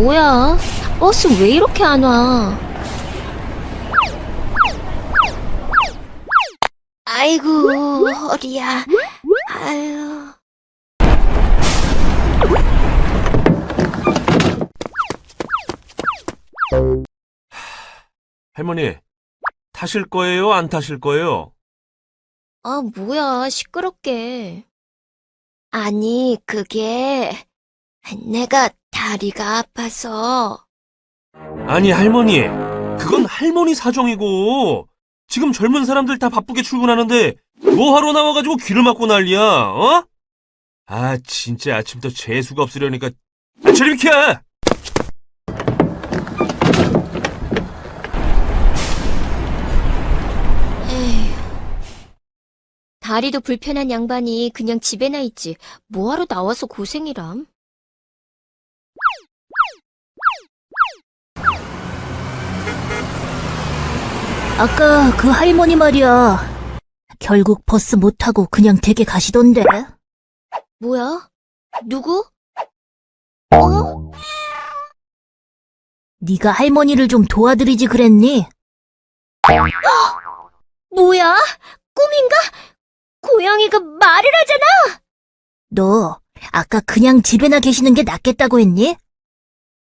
뭐야? 버스 왜 이렇게 안 와? 아이고, 허리야. 아유. 할머니, 타실 거예요? 안 타실 거예요? 아, 뭐야, 시끄럽게. 아니, 그게 내가 다리가 아파서. 아니, 할머니. 그건 할머니 사정이고. 지금 젊은 사람들 다 바쁘게 출근하는데 뭐 하러 나와가지고 귀를 막고 난리야, 어? 아, 진짜 아침부터 재수가 없으려니까. 아, 저리 비켜! 에휴. 다리도 불편한 양반이 그냥 집에나 있지. 뭐하러 나와서 고생이람? 아까 그 할머니 말이야. 결국 버스 못 타고 그냥 댁에 가시던데. 뭐야? 누구? 어? 네가 할머니를 좀 도와드리지 그랬니? 뭐야? 꿈인가? 고양이가 말을 하잖아! 너 아까 그냥 집에나 계시는 게 낫겠다고 했니?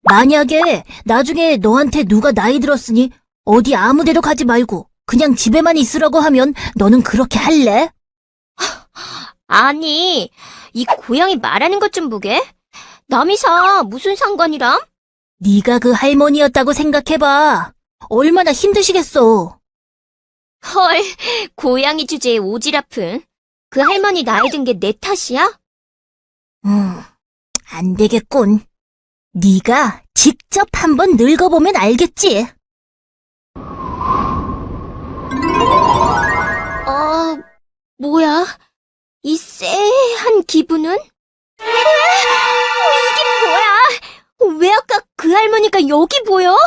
만약에 나중에 너한테 누가 나이 들었으니 어디 아무 데도 가지 말고 그냥 집에만 있으라고 하면 너는 그렇게 할래? 아니, 이 고양이 말하는 것 좀 보게. 남이사 무슨 상관이람? 네가 그 할머니였다고 생각해봐. 얼마나 힘드시겠어. 헐, 고양이 주제에 오지랖은. 그 할머니 나이 든 게 내 탓이야? 안 되겠군. 네가 직접 한번 늙어보면 알겠지. 뭐야? 이 쎄한 기분은? 이게 뭐야? 왜 아까 그 할머니가 여기 보여?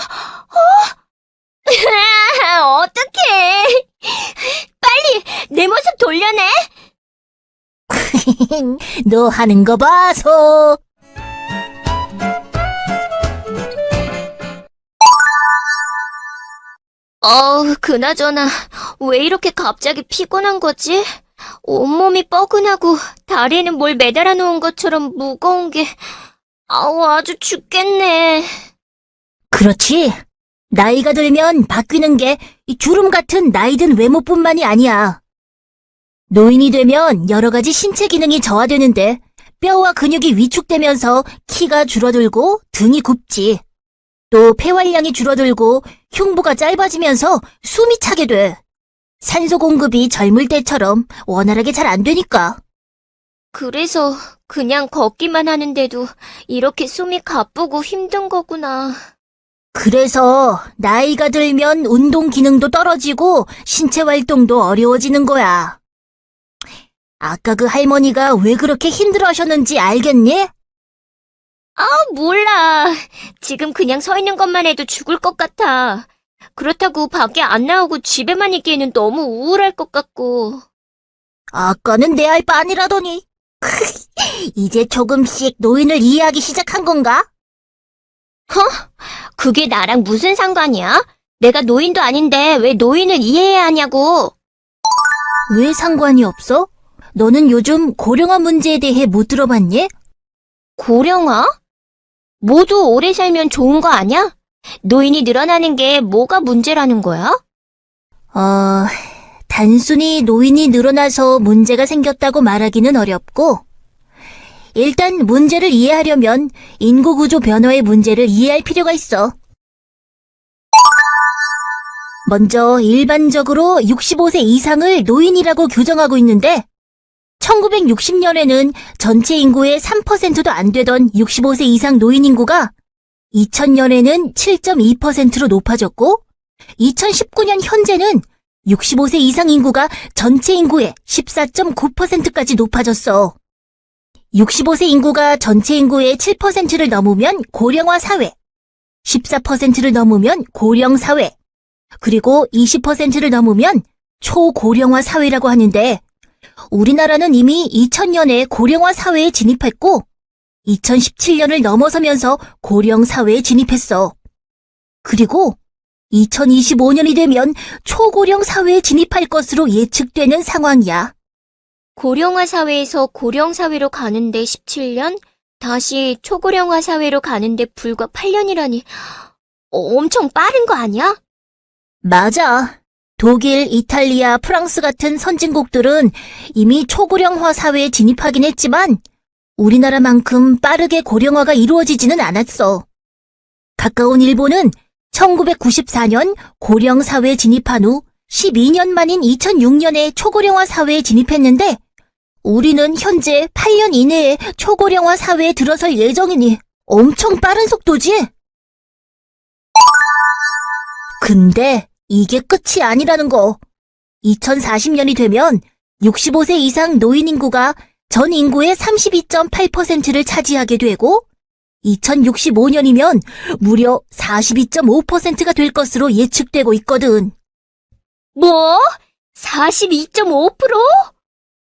어떡해. 빨리 내 모습 돌려내. 너 하는 거 봐서. 그나저나 왜 이렇게 갑자기 피곤한 거지? 온몸이 뻐근하고 다리에는 뭘 매달아 놓은 것처럼 무거운 게 아주 죽겠네. 그렇지. 나이가 들면 바뀌는 게 이 주름 같은 나이든 외모뿐만이 아니야. 노인이 되면 여러 가지 신체 기능이 저하되는데 뼈와 근육이 위축되면서 키가 줄어들고 등이 굽지. 또 폐활량이 줄어들고 흉부가 짧아지면서 숨이 차게 돼. 산소 공급이 젊을 때처럼 원활하게 잘 안 되니까. 그래서 그냥 걷기만 하는데도 이렇게 숨이 가쁘고 힘든 거구나. 그래서 나이가 들면 운동 기능도 떨어지고 신체 활동도 어려워지는 거야. 아까 그 할머니가 왜 그렇게 힘들어 하셨는지 알겠니? 몰라. 지금 그냥 서 있는 것만 해도 죽을 것 같아. 그렇다고 밖에 안 나오고 집에만 있기에는 너무 우울할 것 같고. 아까는 내 알 바 아니라더니. 이제 조금씩 노인을 이해하기 시작한 건가? 그게 나랑 무슨 상관이야? 내가 노인도 아닌데 왜 노인을 이해해야 하냐고. 왜 상관이 없어? 너는 요즘 고령화 문제에 대해 못 들어봤니? 고령화? 모두 오래 살면 좋은 거 아니야? 노인이 늘어나는 게 뭐가 문제라는 거야? 단순히 노인이 늘어나서 문제가 생겼다고 말하기는 어렵고, 일단 문제를 이해하려면 인구 구조 변화의 문제를 이해할 필요가 있어. 먼저 일반적으로 65세 이상을 노인이라고 규정하고 있는데 1960년에는 전체 인구의 3%도 안 되던 65세 이상 노인 인구가 2000년에는 7.2%로 높아졌고 2019년 현재는 65세 이상 인구가 전체 인구의 14.9%까지 높아졌어. 65세 인구가 전체 인구의 7%를 넘으면 고령화 사회, 14%를 넘으면 고령 사회, 그리고 20%를 넘으면 초고령화 사회라고 하는데 우리나라는 이미 2000년에 고령화 사회에 진입했고 2017년을 넘어서면서 고령 사회에 진입했어. 그리고 2025년이 되면 초고령 사회에 진입할 것으로 예측되는 상황이야. 고령화 사회에서 고령 사회로 가는데 17년? 다시 초고령화 사회로 가는데 불과 8년이라니. 엄청 빠른 거 아니야? 맞아. 독일, 이탈리아, 프랑스 같은 선진국들은 이미 초고령화 사회에 진입하긴 했지만 우리나라만큼 빠르게 고령화가 이루어지지는 않았어. 가까운 일본은 1994년 고령 사회에 진입한 후 12년 만인 2006년에 초고령화 사회에 진입했는데 우리는 현재 8년 이내에 초고령화 사회에 들어설 예정이니 엄청 빠른 속도지? 근데 이게 끝이 아니라는 거. 2040년이 되면 65세 이상 노인 인구가 전 인구의 32.8%를 차지하게 되고 2065년이면 무려 42.5%가 될 것으로 예측되고 있거든. 뭐? 42.5%?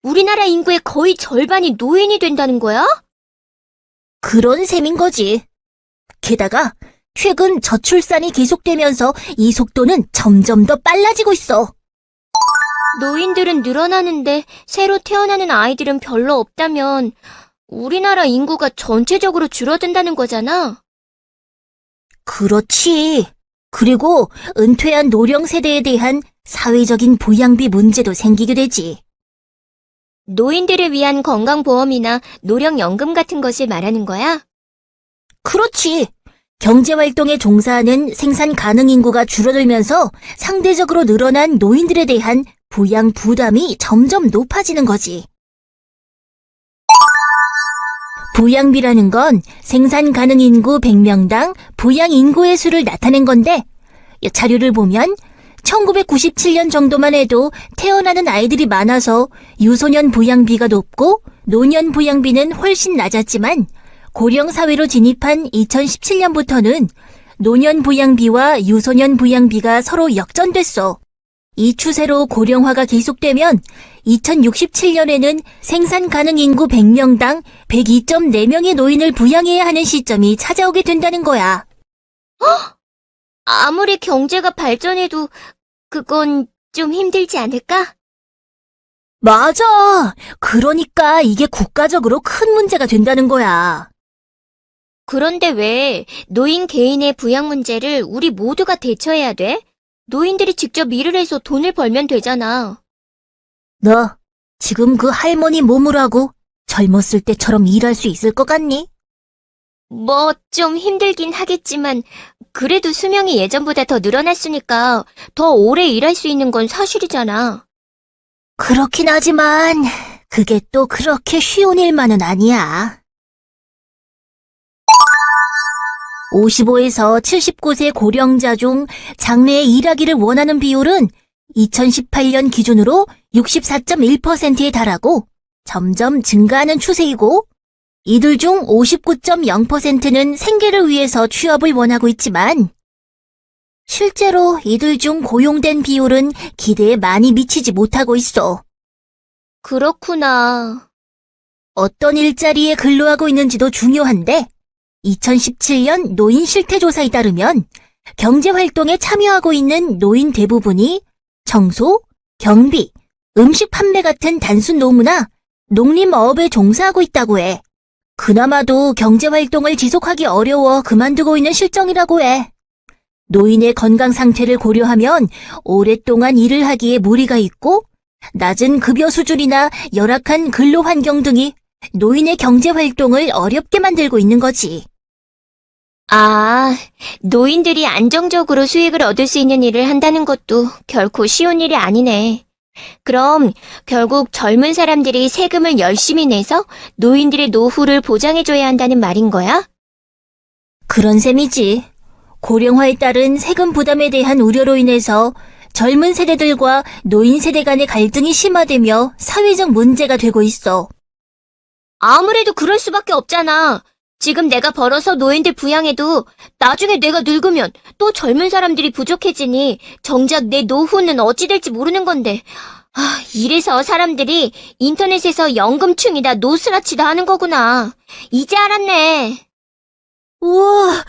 우리나라 인구의 거의 절반이 노인이 된다는 거야? 그런 셈인 거지. 게다가 최근 저출산이 계속되면서 이 속도는 점점 더 빨라지고 있어. 노인들은 늘어나는데 새로 태어나는 아이들은 별로 없다면 우리나라 인구가 전체적으로 줄어든다는 거잖아. 그렇지. 그리고 은퇴한 노령 세대에 대한 사회적인 부양비 문제도 생기게 되지. 노인들을 위한 건강보험이나 노령연금 같은 것을 말하는 거야? 그렇지. 경제활동에 종사하는 생산 가능 인구가 줄어들면서 상대적으로 늘어난 노인들에 대한 부양 부담이 점점 높아지는 거지. 부양비라는 건 생산 가능 인구 100명당 부양 인구의 수를 나타낸 건데 자료를 보면 1997년 정도만 해도 태어나는 아이들이 많아서 유소년 부양비가 높고 노년 부양비는 훨씬 낮았지만 고령 사회로 진입한 2017년부터는 노년 부양비와 유소년 부양비가 서로 역전됐어. 이 추세로 고령화가 계속되면 2067년에는 생산 가능 인구 100명당 102.4명의 노인을 부양해야 하는 시점이 찾아오게 된다는 거야. 아무리 경제가 발전해도 그건 좀 힘들지 않을까? 맞아. 그러니까 이게 국가적으로 큰 문제가 된다는 거야. 그런데 왜 노인 개인의 부양 문제를 우리 모두가 대처해야 돼? 노인들이 직접 일을 해서 돈을 벌면 되잖아. 너 지금 그 할머니 몸을 하고 젊었을 때처럼 일할 수 있을 것 같니? 뭐 좀 힘들긴 하겠지만 그래도 수명이 예전보다 더 늘어났으니까 더 오래 일할 수 있는 건 사실이잖아. 그렇긴 하지만 그게 또 그렇게 쉬운 일만은 아니야. 55에서 79세 고령자 중 장래에 일하기를 원하는 비율은 2018년 기준으로 64.1%에 달하고 점점 증가하는 추세이고 이들 중 59.0%는 생계를 위해서 취업을 원하고 있지만 실제로 이들 중 고용된 비율은 기대에 많이 미치지 못하고 있어. 그렇구나. 어떤 일자리에 근로하고 있는지도 중요한데 2017년 노인 실태조사에 따르면 경제활동에 참여하고 있는 노인 대부분이 청소, 경비, 음식 판매 같은 단순 노무나 농림어업에 종사하고 있다고 해. 그나마도 경제활동을 지속하기 어려워 그만두고 있는 실정이라고 해. 노인의 건강 상태를 고려하면 오랫동안 일을 하기에 무리가 있고 낮은 급여 수준이나 열악한 근로 환경 등이 노인의 경제활동을 어렵게 만들고 있는 거지. 아, 노인들이 안정적으로 수익을 얻을 수 있는 일을 한다는 것도 결코 쉬운 일이 아니네. 그럼 결국 젊은 사람들이 세금을 열심히 내서 노인들의 노후를 보장해줘야 한다는 말인 거야? 그런 셈이지. 고령화에 따른 세금 부담에 대한 우려로 인해서 젊은 세대들과 노인 세대 간의 갈등이 심화되며 사회적 문제가 되고 있어. 아무래도 그럴 수밖에 없잖아. 지금 내가 벌어서 노인들 부양해도 나중에 내가 늙으면 또 젊은 사람들이 부족해지니 정작 내 노후는 어찌 될지 모르는 건데 이래서 사람들이 인터넷에서 연금충이다 노스라치다 하는 거구나. 이제 알았네. 우와,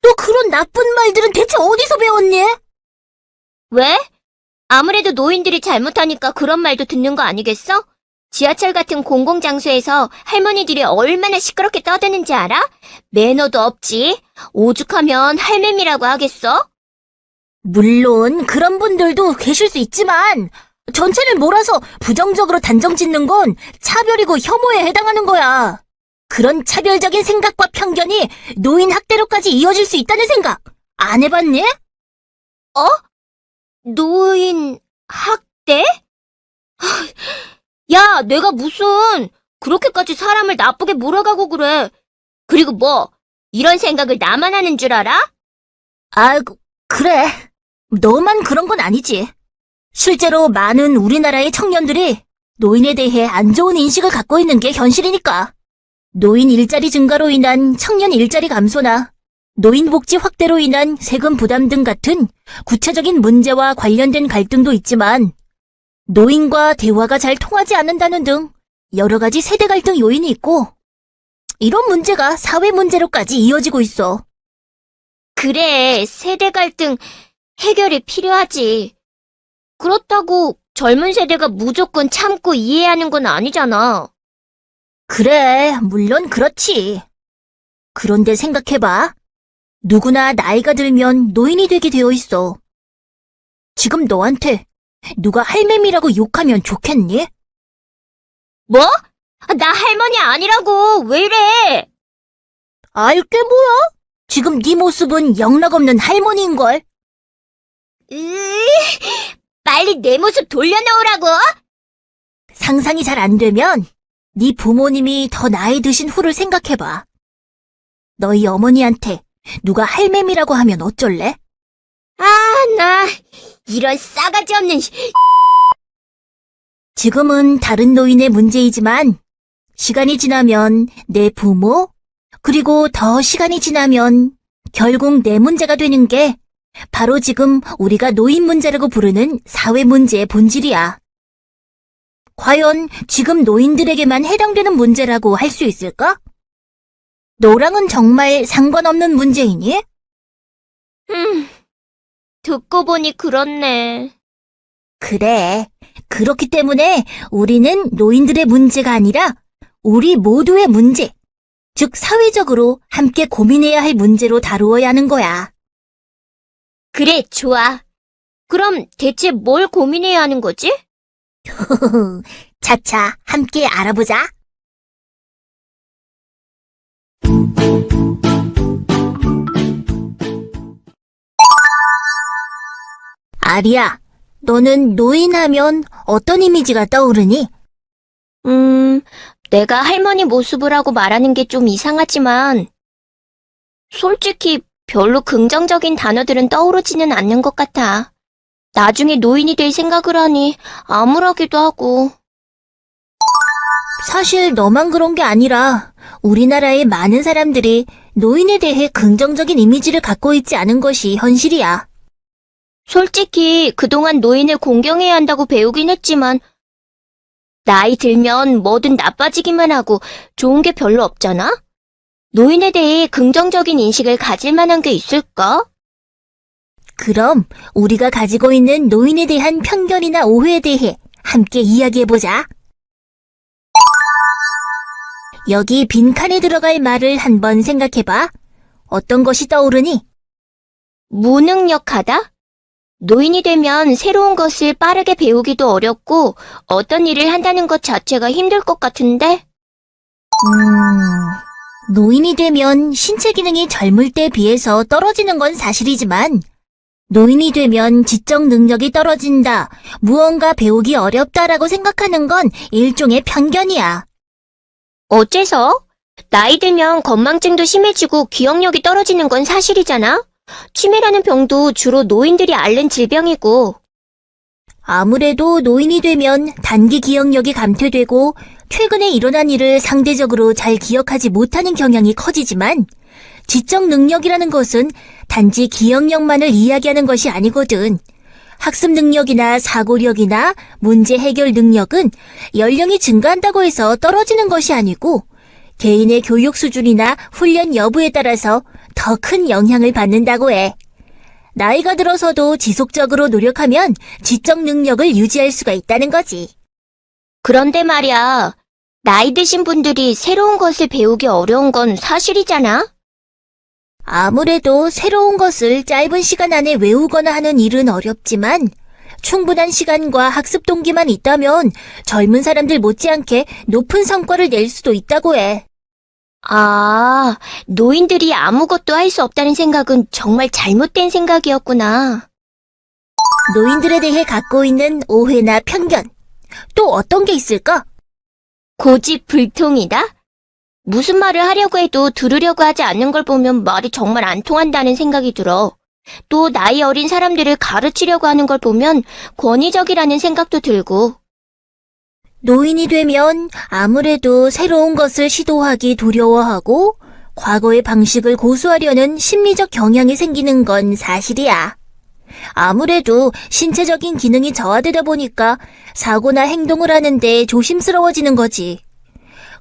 너 그런 나쁜 말들은 대체 어디서 배웠니? 왜? 아무래도 노인들이 잘못하니까 그런 말도 듣는 거 아니겠어? 지하철 같은 공공장소에서 할머니들이 얼마나 시끄럽게 떠드는지 알아? 매너도 없지. 오죽하면 할매미라고 하겠어? 물론 그런 분들도 계실 수 있지만 전체를 몰아서 부정적으로 단정 짓는 건 차별이고 혐오에 해당하는 거야. 그런 차별적인 생각과 편견이 노인 학대로까지 이어질 수 있다는 생각 안 해봤니? 노인 학대? 야, 내가 무슨 그렇게까지 사람을 나쁘게 몰아가고 그래. 그리고 뭐 이런 생각을 나만 하는 줄 알아? 아이고, 그래. 너만 그런 건 아니지. 실제로 많은 우리나라의 청년들이 노인에 대해 안 좋은 인식을 갖고 있는 게 현실이니까. 노인 일자리 증가로 인한 청년 일자리 감소나 노인 복지 확대로 인한 세금 부담 등 같은 구체적인 문제와 관련된 갈등도 있지만 노인과 대화가 잘 통하지 않는다는 등 여러 가지 세대 갈등 요인이 있고 이런 문제가 사회 문제로까지 이어지고 있어. 그래, 세대 갈등 해결이 필요하지. 그렇다고 젊은 세대가 무조건 참고 이해하는 건 아니잖아. 그래, 물론 그렇지. 그런데 생각해봐. 누구나 나이가 들면 노인이 되게 되어 있어. 지금 너한테 누가 할매미라고 욕하면 좋겠니? 뭐? 나 할머니 아니라고. 왜 이래? 알게 뭐야? 지금 네 모습은 영락없는 할머니인걸. 빨리 내 모습 돌려놓으라고. 상상이 잘 안 되면 네 부모님이 더 나이 드신 후를 생각해봐. 너희 어머니한테 누가 할매미라고 하면 어쩔래? 나 이런 싸가지 없는 지금은 다른 노인의 문제이지만 시간이 지나면 내 부모, 그리고 더 시간이 지나면 결국 내 문제가 되는 게 바로 지금 우리가 노인 문제라고 부르는 사회 문제의 본질이야. 과연 지금 노인들에게만 해당되는 문제라고 할 수 있을까? 너랑은 정말 상관없는 문제이니? 듣고 보니 그렇네. 그래. 그렇기 때문에 우리는 노인들의 문제가 아니라 우리 모두의 문제, 즉 사회적으로 함께 고민해야 할 문제로 다루어야 하는 거야. 그래, 좋아. 그럼 대체 뭘 고민해야 하는 거지? 차차 함께 알아보자. 아리야, 너는 노인하면 어떤 이미지가 떠오르니? 내가 할머니 모습을 하고 말하는 게 좀 이상하지만, 솔직히 별로 긍정적인 단어들은 떠오르지는 않는 것 같아. 나중에 노인이 될 생각을 하니 암울하기도 하고. 사실 너만 그런 게 아니라 우리나라의 많은 사람들이 노인에 대해 긍정적인 이미지를 갖고 있지 않은 것이 현실이야. 솔직히 그동안 노인을 공경해야 한다고 배우긴 했지만, 나이 들면 뭐든 나빠지기만 하고 좋은 게 별로 없잖아? 노인에 대해 긍정적인 인식을 가질 만한 게 있을까? 그럼 우리가 가지고 있는 노인에 대한 편견이나 오해에 대해 함께 이야기해보자. 여기 빈칸에 들어갈 말을 한번 생각해봐. 어떤 것이 떠오르니? 무능력하다? 노인이 되면 새로운 것을 빠르게 배우기도 어렵고 어떤 일을 한다는 것 자체가 힘들 것 같은데? 노인이 되면 신체 기능이 젊을 때에 비해서 떨어지는 건 사실이지만 노인이 되면 지적 능력이 떨어진다, 무언가 배우기 어렵다라고 생각하는 건 일종의 편견이야. 어째서? 나이 들면 건망증도 심해지고 기억력이 떨어지는 건 사실이잖아? 치매라는 병도 주로 노인들이 앓는 질병이고. 아무래도 노인이 되면 단기 기억력이 감퇴되고 최근에 일어난 일을 상대적으로 잘 기억하지 못하는 경향이 커지지만 지적 능력이라는 것은 단지 기억력만을 이야기하는 것이 아니거든. 학습 능력이나 사고력이나 문제 해결 능력은 연령이 증가한다고 해서 떨어지는 것이 아니고 개인의 교육 수준이나 훈련 여부에 따라서 더 큰 영향을 받는다고 해. 나이가 들어서도 지속적으로 노력하면 지적 능력을 유지할 수가 있다는 거지. 그런데 말이야, 나이 드신 분들이 새로운 것을 배우기 어려운 건 사실이잖아? 아무래도 새로운 것을 짧은 시간 안에 외우거나 하는 일은 어렵지만 충분한 시간과 학습 동기만 있다면 젊은 사람들 못지않게 높은 성과를 낼 수도 있다고 해. 아, 노인들이 아무것도 할 수 없다는 생각은 정말 잘못된 생각이었구나. 노인들에 대해 갖고 있는 오해나 편견, 또 어떤 게 있을까? 고집불통이다? 무슨 말을 하려고 해도 들으려고 하지 않는 걸 보면 말이 정말 안 통한다는 생각이 들어. 또 나이 어린 사람들을 가르치려고 하는 걸 보면 권위적이라는 생각도 들고. 노인이 되면 아무래도 새로운 것을 시도하기 두려워하고 과거의 방식을 고수하려는 심리적 경향이 생기는 건 사실이야. 아무래도 신체적인 기능이 저하되다 보니까 사고나 행동을 하는데 조심스러워지는 거지.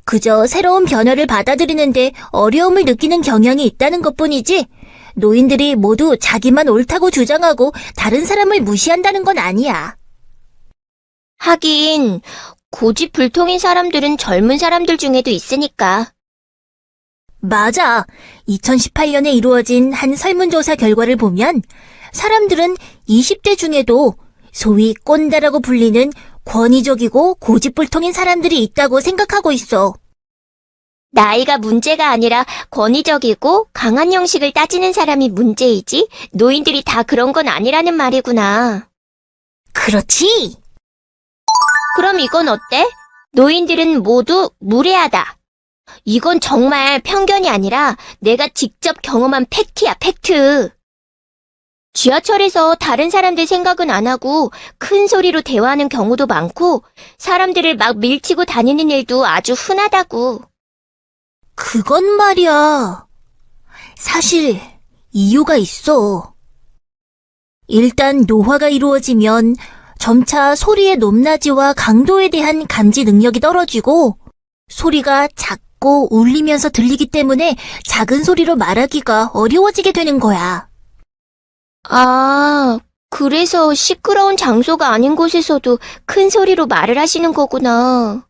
그저 새로운 변화를 받아들이는데 어려움을 느끼는 경향이 있다는 것뿐이지 노인들이 모두 자기만 옳다고 주장하고 다른 사람을 무시한다는 건 아니야. 하긴 고집불통인 사람들은 젊은 사람들 중에도 있으니까. 맞아. 2018년에 이루어진 한 설문조사 결과를 보면 사람들은 20대 중에도 소위 꼰대라고 불리는 권위적이고 고집불통인 사람들이 있다고 생각하고 있어. 나이가 문제가 아니라 권위적이고 강한 형식을 따지는 사람이 문제이지 노인들이 다 그런 건 아니라는 말이구나. 그렇지. 그럼 이건 어때? 노인들은 모두 무례하다. 이건 정말 편견이 아니라 내가 직접 경험한 팩트야, 팩트. 지하철에서 다른 사람들 생각은 안 하고 큰 소리로 대화하는 경우도 많고 사람들을 막 밀치고 다니는 일도 아주 흔하다고. 그건 말이야. 사실 이유가 있어. 일단 노화가 이루어지면 점차 소리의 높낮이와 강도에 대한 감지 능력이 떨어지고 소리가 작고 울리면서 들리기 때문에 작은 소리로 말하기가 어려워지게 되는 거야. 아, 그래서 시끄러운 장소가 아닌 곳에서도 큰 소리로 말을 하시는 거구나.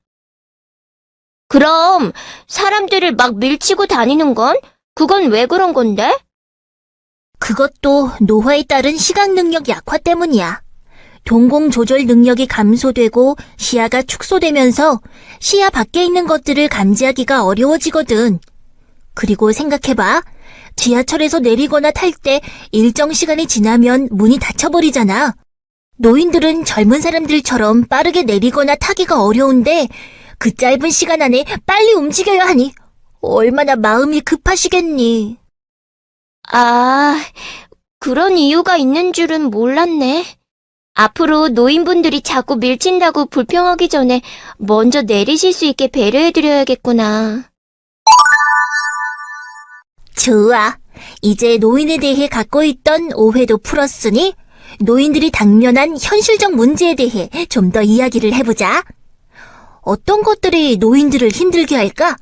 그럼 사람들을 막 밀치고 다니는 건? 그건 왜 그런 건데? 그것도 노화에 따른 시각 능력 약화 때문이야. 동공 조절 능력이 감소되고 시야가 축소되면서 시야 밖에 있는 것들을 감지하기가 어려워지거든. 그리고 생각해봐. 지하철에서 내리거나 탈 때 일정 시간이 지나면 문이 닫혀버리잖아. 노인들은 젊은 사람들처럼 빠르게 내리거나 타기가 어려운데 그 짧은 시간 안에 빨리 움직여야 하니 얼마나 마음이 급하시겠니. 아, 그런 이유가 있는 줄은 몰랐네. 앞으로 노인분들이 자꾸 밀친다고 불평하기 전에 먼저 내리실 수 있게 배려해드려야겠구나. 좋아. 이제 노인에 대해 갖고 있던 오해도 풀었으니 노인들이 당면한 현실적 문제에 대해 좀 더 이야기를 해보자. 어떤 것들이 노인들을 힘들게 할까?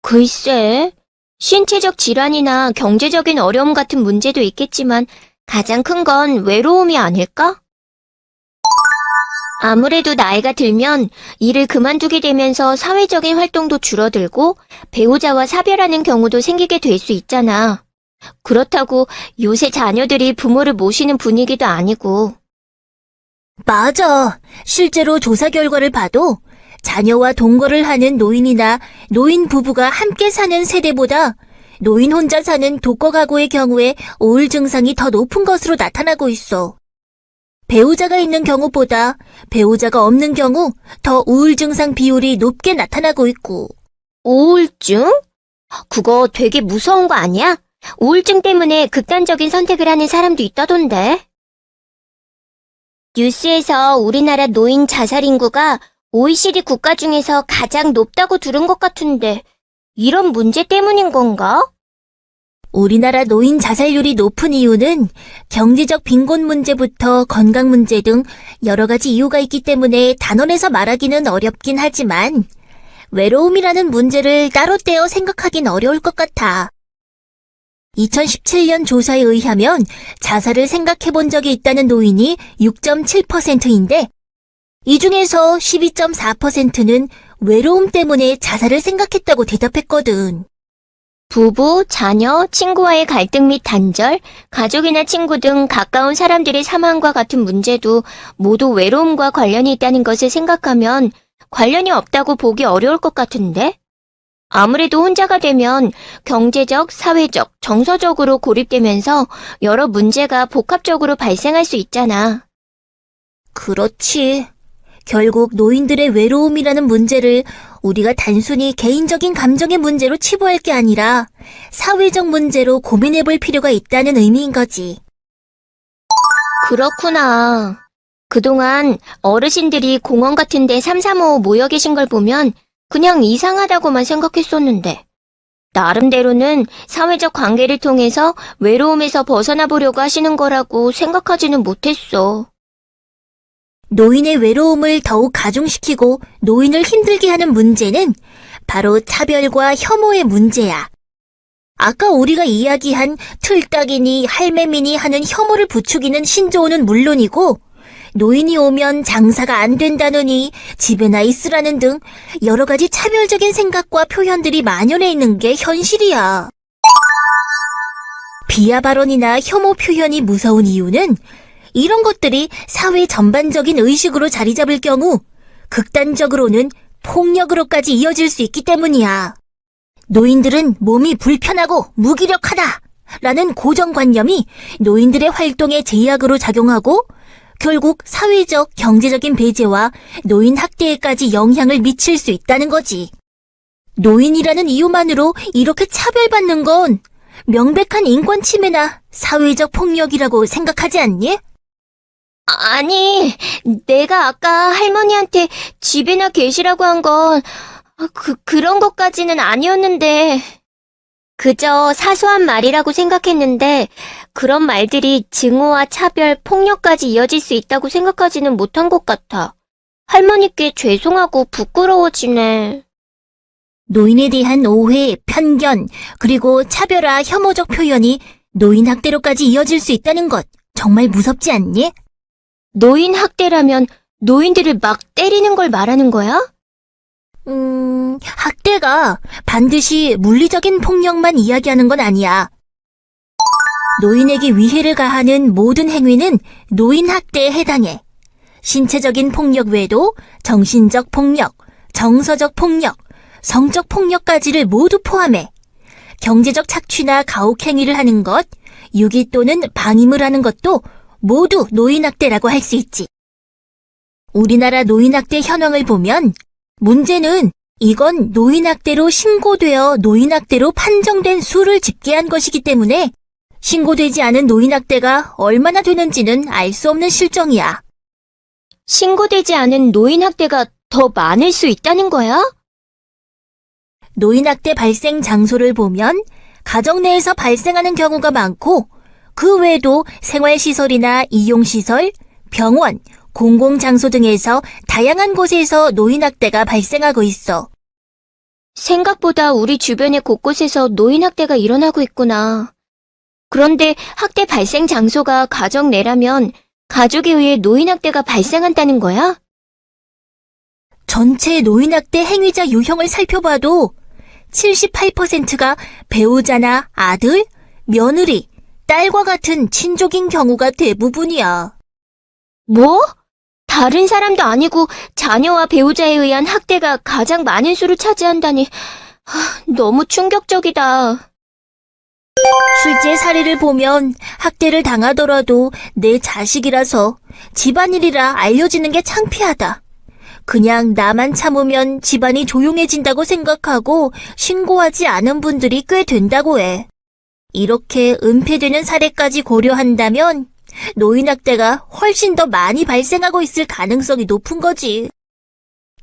글쎄, 신체적 질환이나 경제적인 어려움 같은 문제도 있겠지만 가장 큰 건 외로움이 아닐까? 아무래도 나이가 들면 일을 그만두게 되면서 사회적인 활동도 줄어들고 배우자와 사별하는 경우도 생기게 될 수 있잖아. 그렇다고 요새 자녀들이 부모를 모시는 분위기도 아니고. 맞아. 실제로 조사 결과를 봐도 자녀와 동거를 하는 노인이나 노인 부부가 함께 사는 세대보다 노인 혼자 사는 독거 가구의 경우에 우울 증상이 더 높은 것으로 나타나고 있어. 배우자가 있는 경우보다 배우자가 없는 경우 더 우울 증상 비율이 높게 나타나고 있고. 우울증? 그거 되게 무서운 거 아니야? 우울증 때문에 극단적인 선택을 하는 사람도 있다던데. 뉴스에서 우리나라 노인 자살 인구가 OECD 국가 중에서 가장 높다고 들은 것 같은데, 이런 문제 때문인 건가? 우리나라 노인 자살률이 높은 이유는 경제적 빈곤 문제부터 건강 문제 등 여러 가지 이유가 있기 때문에 단언해서 말하기는 어렵긴 하지만 외로움이라는 문제를 따로 떼어 생각하긴 어려울 것 같아. 2017년 조사에 의하면 자살을 생각해 본 적이 있다는 노인이 6.7%인데 이 중에서 12.4%는 외로움 때문에 자살을 생각했다고 대답했거든. 부부, 자녀, 친구와의 갈등 및 단절, 가족이나 친구 등 가까운 사람들의 사망과 같은 문제도 모두 외로움과 관련이 있다는 것을 생각하면 관련이 없다고 보기 어려울 것 같은데? 아무래도 혼자가 되면 경제적, 사회적, 정서적으로 고립되면서 여러 문제가 복합적으로 발생할 수 있잖아. 그렇지. 결국 노인들의 외로움이라는 문제를 우리가 단순히 개인적인 감정의 문제로 치부할 게 아니라 사회적 문제로 고민해 볼 필요가 있다는 의미인 거지. 그렇구나. 그동안 어르신들이 공원 같은 데 삼삼오오 모여 계신 걸 보면 그냥 이상하다고만 생각했었는데 나름대로는 사회적 관계를 통해서 외로움에서 벗어나 보려고 하시는 거라고 생각하지는 못했어. 노인의 외로움을 더욱 가중시키고 노인을 힘들게 하는 문제는 바로 차별과 혐오의 문제야. 아까 우리가 이야기한 틀딱이니 할매미니 하는 혐오를 부추기는 신조어는 물론이고 노인이 오면 장사가 안 된다느니 집에나 있으라는 등 여러 가지 차별적인 생각과 표현들이 만연해 있는 게 현실이야. 비하 발언이나 혐오 표현이 무서운 이유는 이런 것들이 사회 전반적인 의식으로 자리 잡을 경우 극단적으로는 폭력으로까지 이어질 수 있기 때문이야. 노인들은 몸이 불편하고 무기력하다 라는 고정관념이 노인들의 활동에 제약으로 작용하고 결국 사회적, 경제적인 배제와 노인 학대에까지 영향을 미칠 수 있다는 거지. 노인이라는 이유만으로 이렇게 차별받는 건 명백한 인권 침해나 사회적 폭력이라고 생각하지 않니? 아니, 내가 아까 할머니한테 집에나 계시라고 한 건 그런 것까지는 아니었는데 그저 사소한 말이라고 생각했는데 그런 말들이 증오와 차별, 폭력까지 이어질 수 있다고 생각하지는 못한 것 같아. 할머니께 죄송하고 부끄러워지네. 노인에 대한 오해, 편견, 그리고 차별화, 혐오적 표현이 노인 학대로까지 이어질 수 있다는 것 정말 무섭지 않니? 노인 학대라면 노인들을 막 때리는 걸 말하는 거야? 학대가 반드시 물리적인 폭력만 이야기하는 건 아니야. 노인에게 위해를 가하는 모든 행위는 노인 학대에 해당해. 신체적인 폭력 외에도 정신적 폭력, 정서적 폭력, 성적 폭력까지를 모두 포함해. 경제적 착취나 가혹 행위를 하는 것, 유기 또는 방임을 하는 것도 모두 노인학대라고 할 수 있지. 우리나라 노인학대 현황을 보면 문제는 이건 노인학대로 신고되어 노인학대로 판정된 수를 집계한 것이기 때문에 신고되지 않은 노인학대가 얼마나 되는지는 알 수 없는 실정이야. 신고되지 않은 노인학대가 더 많을 수 있다는 거야? 노인학대 발생 장소를 보면 가정 내에서 발생하는 경우가 많고 그 외에도 생활시설이나 이용시설, 병원, 공공장소 등에서 다양한 곳에서 노인학대가 발생하고 있어. 생각보다 우리 주변의 곳곳에서 노인학대가 일어나고 있구나. 그런데 학대 발생 장소가 가정 내라면 가족에 의해 노인학대가 발생한다는 거야? 전체 노인학대 행위자 유형을 살펴봐도 78%가 배우자나 아들, 며느리, 딸과 같은 친족인 경우가 대부분이야. 뭐? 다른 사람도 아니고 자녀와 배우자에 의한 학대가 가장 많은 수를 차지한다니 너무 충격적이다. 실제 사례를 보면 학대를 당하더라도 내 자식이라서 집안일이라 알려지는 게 창피하다. 그냥 나만 참으면 집안이 조용해진다고 생각하고 신고하지 않은 분들이 꽤 된다고 해. 이렇게 은폐되는 사례까지 고려한다면 노인학대가 훨씬 더 많이 발생하고 있을 가능성이 높은 거지.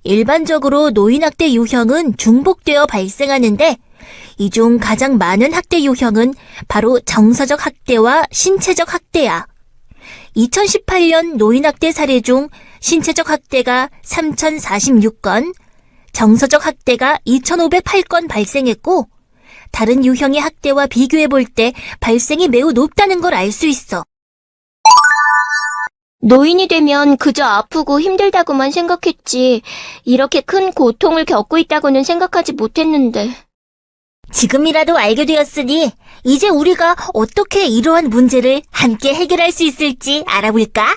일반적으로 노인학대 유형은 중복되어 발생하는데 이 중 가장 많은 학대 유형은 바로 정서적 학대와 신체적 학대야. 2018년 노인학대 사례 중 신체적 학대가 3,046건, 정서적 학대가 2,508건 발생했고, 다른 유형의 학대와 비교해 볼 때 발생이 매우 높다는 걸 알 수 있어. 노인이 되면 그저 아프고 힘들다고만 생각했지, 이렇게 큰 고통을 겪고 있다고는 생각하지 못했는데. 지금이라도 알게 되었으니 이제 우리가 어떻게 이러한 문제를 함께 해결할 수 있을지 알아볼까?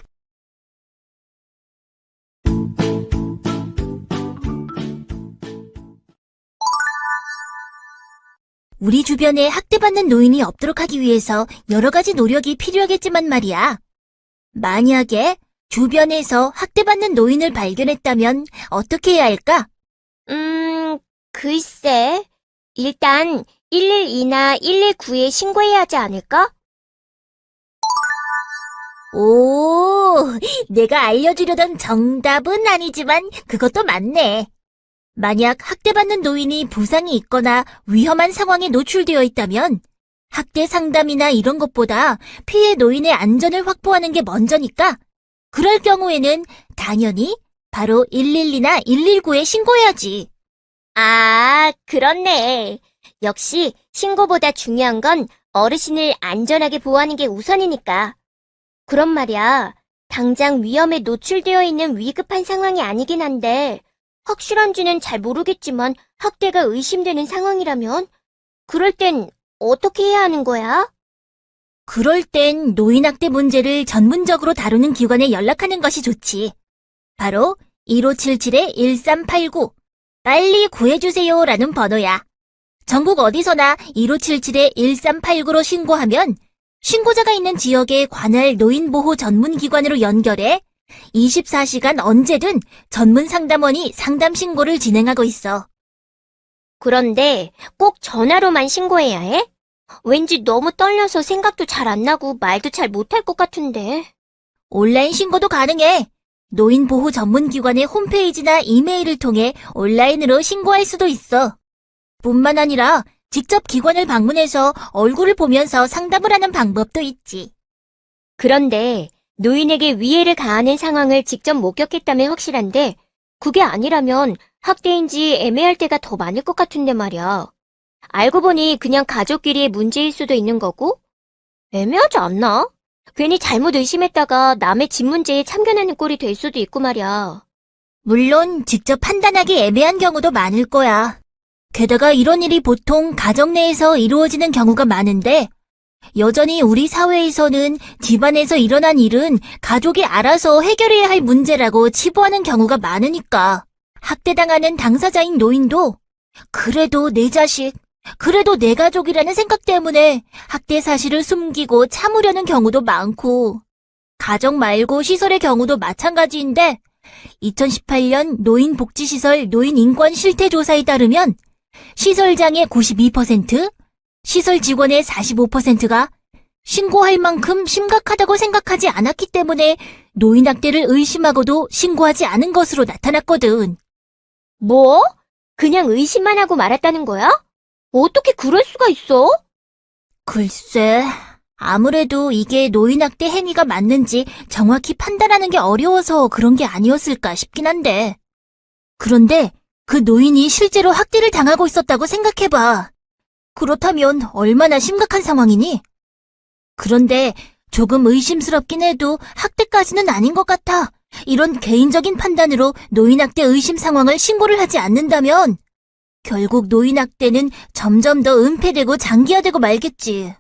우리 주변에 학대받는 노인이 없도록 하기 위해서 여러 가지 노력이 필요하겠지만 말이야. 만약에 주변에서 학대받는 노인을 발견했다면 어떻게 해야 할까? 글쎄. 일단 112나 119에 신고해야 하지 않을까? 오, 내가 알려주려던 정답은 아니지만 그것도 맞네. 만약 학대받는 노인이 부상이 있거나 위험한 상황에 노출되어 있다면 학대 상담이나 이런 것보다 피해 노인의 안전을 확보하는 게 먼저니까 그럴 경우에는 당연히 바로 112나 119에 신고해야지. 아, 그렇네. 역시 신고보다 중요한 건 어르신을 안전하게 보호하는 게 우선이니까. 그런 말이야. 당장 위험에 노출되어 있는 위급한 상황이 아니긴 한데 확실한지는 잘 모르겠지만 학대가 의심되는 상황이라면 그럴 땐 어떻게 해야 하는 거야? 그럴 땐 노인학대 문제를 전문적으로 다루는 기관에 연락하는 것이 좋지. 바로 1577-1389 빨리 구해주세요라는 번호야. 전국 어디서나 1577-1389로 신고하면 신고자가 있는 지역의 관할 노인보호 전문기관으로 연결해 24시간 언제든 전문 상담원이 상담 신고를 진행하고 있어. 그런데 꼭 전화로만 신고해야 해? 왠지 너무 떨려서 생각도 잘 안 나고 말도 잘 못할 것 같은데. 온라인 신고도 가능해. 노인보호 전문기관의 홈페이지나 이메일을 통해 온라인으로 신고할 수도 있어. 뿐만 아니라 직접 기관을 방문해서 얼굴을 보면서 상담을 하는 방법도 있지. 그런데 노인에게 위해를 가하는 상황을 직접 목격했다면 확실한데 그게 아니라면 학대인지 애매할 때가 더 많을 것 같은데 말이야. 알고 보니 그냥 가족끼리의 문제일 수도 있는 거고? 애매하지 않나? 괜히 잘못 의심했다가 남의 집 문제에 참견하는 꼴이 될 수도 있고 말이야. 물론 직접 판단하기 애매한 경우도 많을 거야. 게다가 이런 일이 보통 가정 내에서 이루어지는 경우가 많은데 여전히 우리 사회에서는 집안에서 일어난 일은 가족이 알아서 해결해야 할 문제라고 치부하는 경우가 많으니까 학대당하는 당사자인 노인도 그래도 내 자식, 그래도 내 가족이라는 생각 때문에 학대 사실을 숨기고 참으려는 경우도 많고 가정 말고 시설의 경우도 마찬가지인데 2018년 노인복지시설 노인인권실태조사에 따르면 시설장의 92%, 시설 직원의 45%가 신고할 만큼 심각하다고 생각하지 않았기 때문에 노인학대를 의심하고도 신고하지 않은 것으로 나타났거든. 뭐? 그냥 의심만 하고 말았다는 거야? 어떻게 그럴 수가 있어? 글쎄, 아무래도 이게 노인학대 행위가 맞는지 정확히 판단하는 게 어려워서 그런 게 아니었을까 싶긴 한데. 그런데 그 노인이 실제로 학대를 당하고 있었다고 생각해봐. 그렇다면 얼마나 심각한 상황이니? 그런데 조금 의심스럽긴 해도 학대까지는 아닌 것 같아. 이런 개인적인 판단으로 노인학대 의심 상황을 신고를 하지 않는다면 결국 노인학대는 점점 더 은폐되고 장기화되고 말겠지.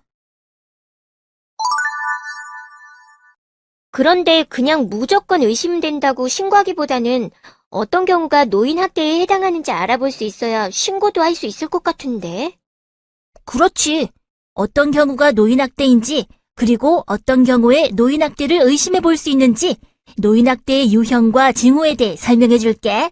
그런데 그냥 무조건 의심된다고 신고하기보다는 어떤 경우가 노인학대에 해당하는지 알아볼 수 있어야 신고도 할 수 있을 것 같은데. 그렇지. 어떤 경우가 노인학대인지 그리고 어떤 경우에 노인학대를 의심해 볼 수 있는지 노인학대의 유형과 징후에 대해 설명해 줄게.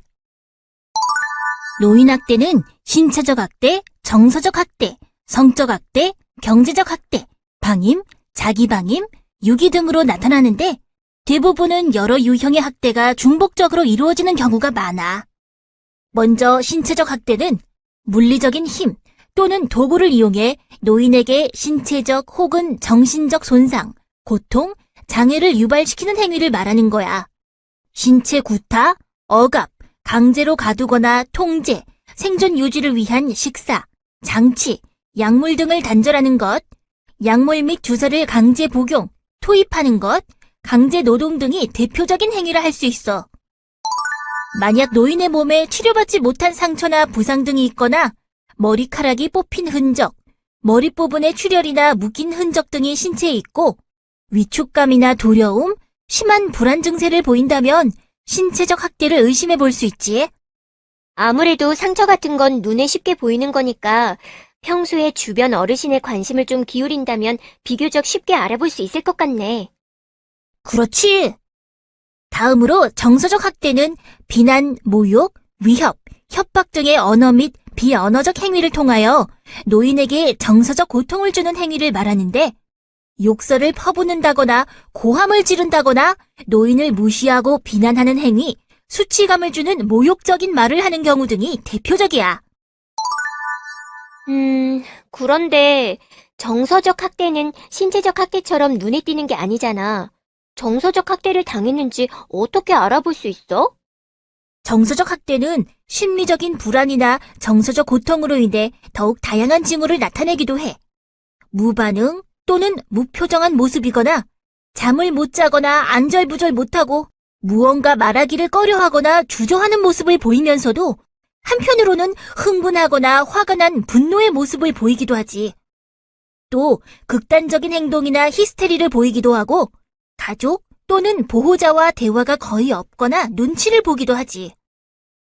노인학대는 신체적 학대, 정서적 학대, 성적 학대, 경제적 학대, 방임, 자기방임, 유기 등으로 나타나는데 대부분은 여러 유형의 학대가 중복적으로 이루어지는 경우가 많아. 먼저 신체적 학대는 물리적인 힘, 또는 도구를 이용해 노인에게 신체적 혹은 정신적 손상, 고통, 장애를 유발시키는 행위를 말하는 거야. 신체 구타, 억압, 강제로 가두거나 통제, 생존 유지를 위한 식사, 장치, 약물 등을 단절하는 것, 약물 및 주사를 강제 복용, 투입하는 것, 강제 노동 등이 대표적인 행위라 할 수 있어. 만약 노인의 몸에 치료받지 못한 상처나 부상 등이 있거나 머리카락이 뽑힌 흔적, 머리 부분의 출혈이나 묶인 흔적 등이 신체에 있고 위축감이나 두려움, 심한 불안 증세를 보인다면 신체적 학대를 의심해 볼 수 있지. 아무래도 상처 같은 건 눈에 쉽게 보이는 거니까 평소에 주변 어르신의 관심을 좀 기울인다면 비교적 쉽게 알아볼 수 있을 것 같네. 그렇지. 다음으로 정서적 학대는 비난, 모욕, 위협, 협박 등의 언어 및 비언어적 행위를 통하여 노인에게 정서적 고통을 주는 행위를 말하는데 욕설을 퍼붓는다거나 고함을 지른다거나 노인을 무시하고 비난하는 행위, 수치감을 주는 모욕적인 말을 하는 경우 등이 대표적이야. 그런데 정서적 학대는 신체적 학대처럼 눈에 띄는 게 아니잖아. 정서적 학대를 당했는지 어떻게 알아볼 수 있어? 정서적 학대는 심리적인 불안이나 정서적 고통으로 인해 더욱 다양한 징후를 나타내기도 해. 무반응 또는 무표정한 모습이거나 잠을 못 자거나 안절부절 못하고 무언가 말하기를 꺼려하거나 주저하는 모습을 보이면서도 한편으로는 흥분하거나 화가 난 분노의 모습을 보이기도 하지. 또 극단적인 행동이나 히스테리를 보이기도 하고 가족 또는 보호자와 대화가 거의 없거나 눈치를 보기도 하지.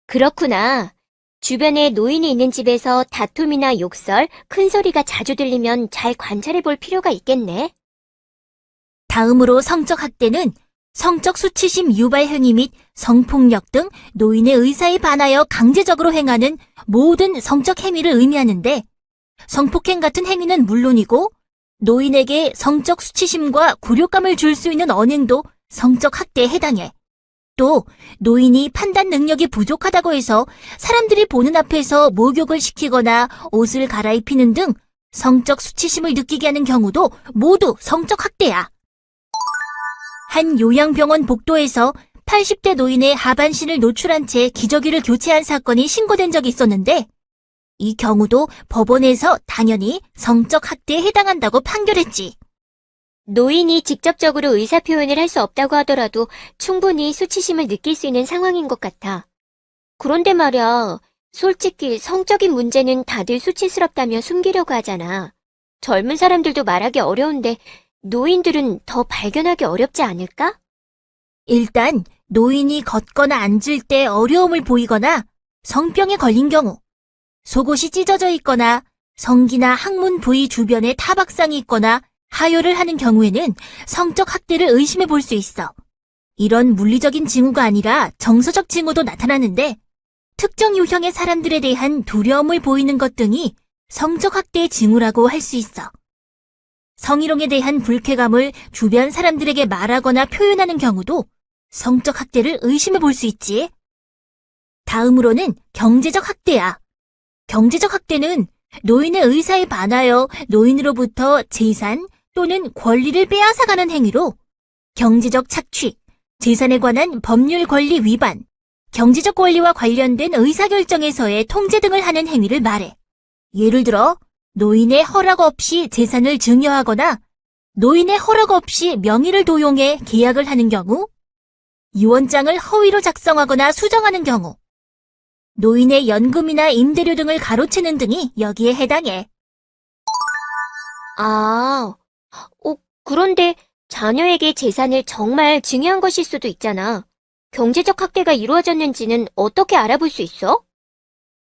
그렇구나. 주변에 노인이 있는 집에서 다툼이나 욕설, 큰 소리가 자주 들리면 잘 관찰해 볼 필요가 있겠네. 다음으로 성적 학대는 성적 수치심 유발 행위 및 성폭력 등 노인의 의사에 반하여 강제적으로 행하는 모든 성적 행위를 의미하는데 성폭행 같은 행위는 물론이고 노인에게 성적 수치심과 굴욕감을 줄 수 있는 언행도 성적 학대에 해당해. 또 노인이 판단 능력이 부족하다고 해서 사람들이 보는 앞에서 목욕을 시키거나 옷을 갈아입히는 등 성적 수치심을 느끼게 하는 경우도 모두 성적 학대야. 한 요양병원 복도에서 80대 노인의 하반신을 노출한 채 기저귀를 교체한 사건이 신고된 적이 있었는데 이 경우도 법원에서 당연히 성적 학대에 해당한다고 판결했지. 노인이 직접적으로 의사표현을 할 수 없다고 하더라도 충분히 수치심을 느낄 수 있는 상황인 것 같아. 그런데 말이야, 솔직히 성적인 문제는 다들 수치스럽다며 숨기려고 하잖아. 젊은 사람들도 말하기 어려운데 노인들은 더 발견하기 어렵지 않을까? 일단 노인이 걷거나 앉을 때 어려움을 보이거나 성병에 걸린 경우, 속옷이 찢어져 있거나 성기나 항문 부위 주변에 타박상이 있거나 하혈을 하는 경우에는 성적 학대를 의심해 볼 수 있어. 이런 물리적인 징후가 아니라 정서적 징후도 나타나는데 특정 유형의 사람들에 대한 두려움을 보이는 것 등이 성적 학대의 징후라고 할 수 있어. 성희롱에 대한 불쾌감을 주변 사람들에게 말하거나 표현하는 경우도 성적 학대를 의심해 볼 수 있지. 다음으로는 경제적 학대야. 경제적 학대는 노인의 의사에 반하여 노인으로부터 재산 또는 권리를 빼앗아가는 행위로 경제적 착취, 재산에 관한 법률 권리 위반, 경제적 권리와 관련된 의사결정에서의 통제 등을 하는 행위를 말해. 예를 들어 노인의 허락 없이 재산을 증여하거나 노인의 허락 없이 명의를 도용해 계약을 하는 경우, 유언장을 허위로 작성하거나 수정하는 경우, 노인의 연금이나 임대료 등을 가로채는 등이 여기에 해당해. 그런데 자녀에게 재산을 정말 증여한 것일 수도 있잖아. 경제적 학대가 이루어졌는지는 어떻게 알아볼 수 있어?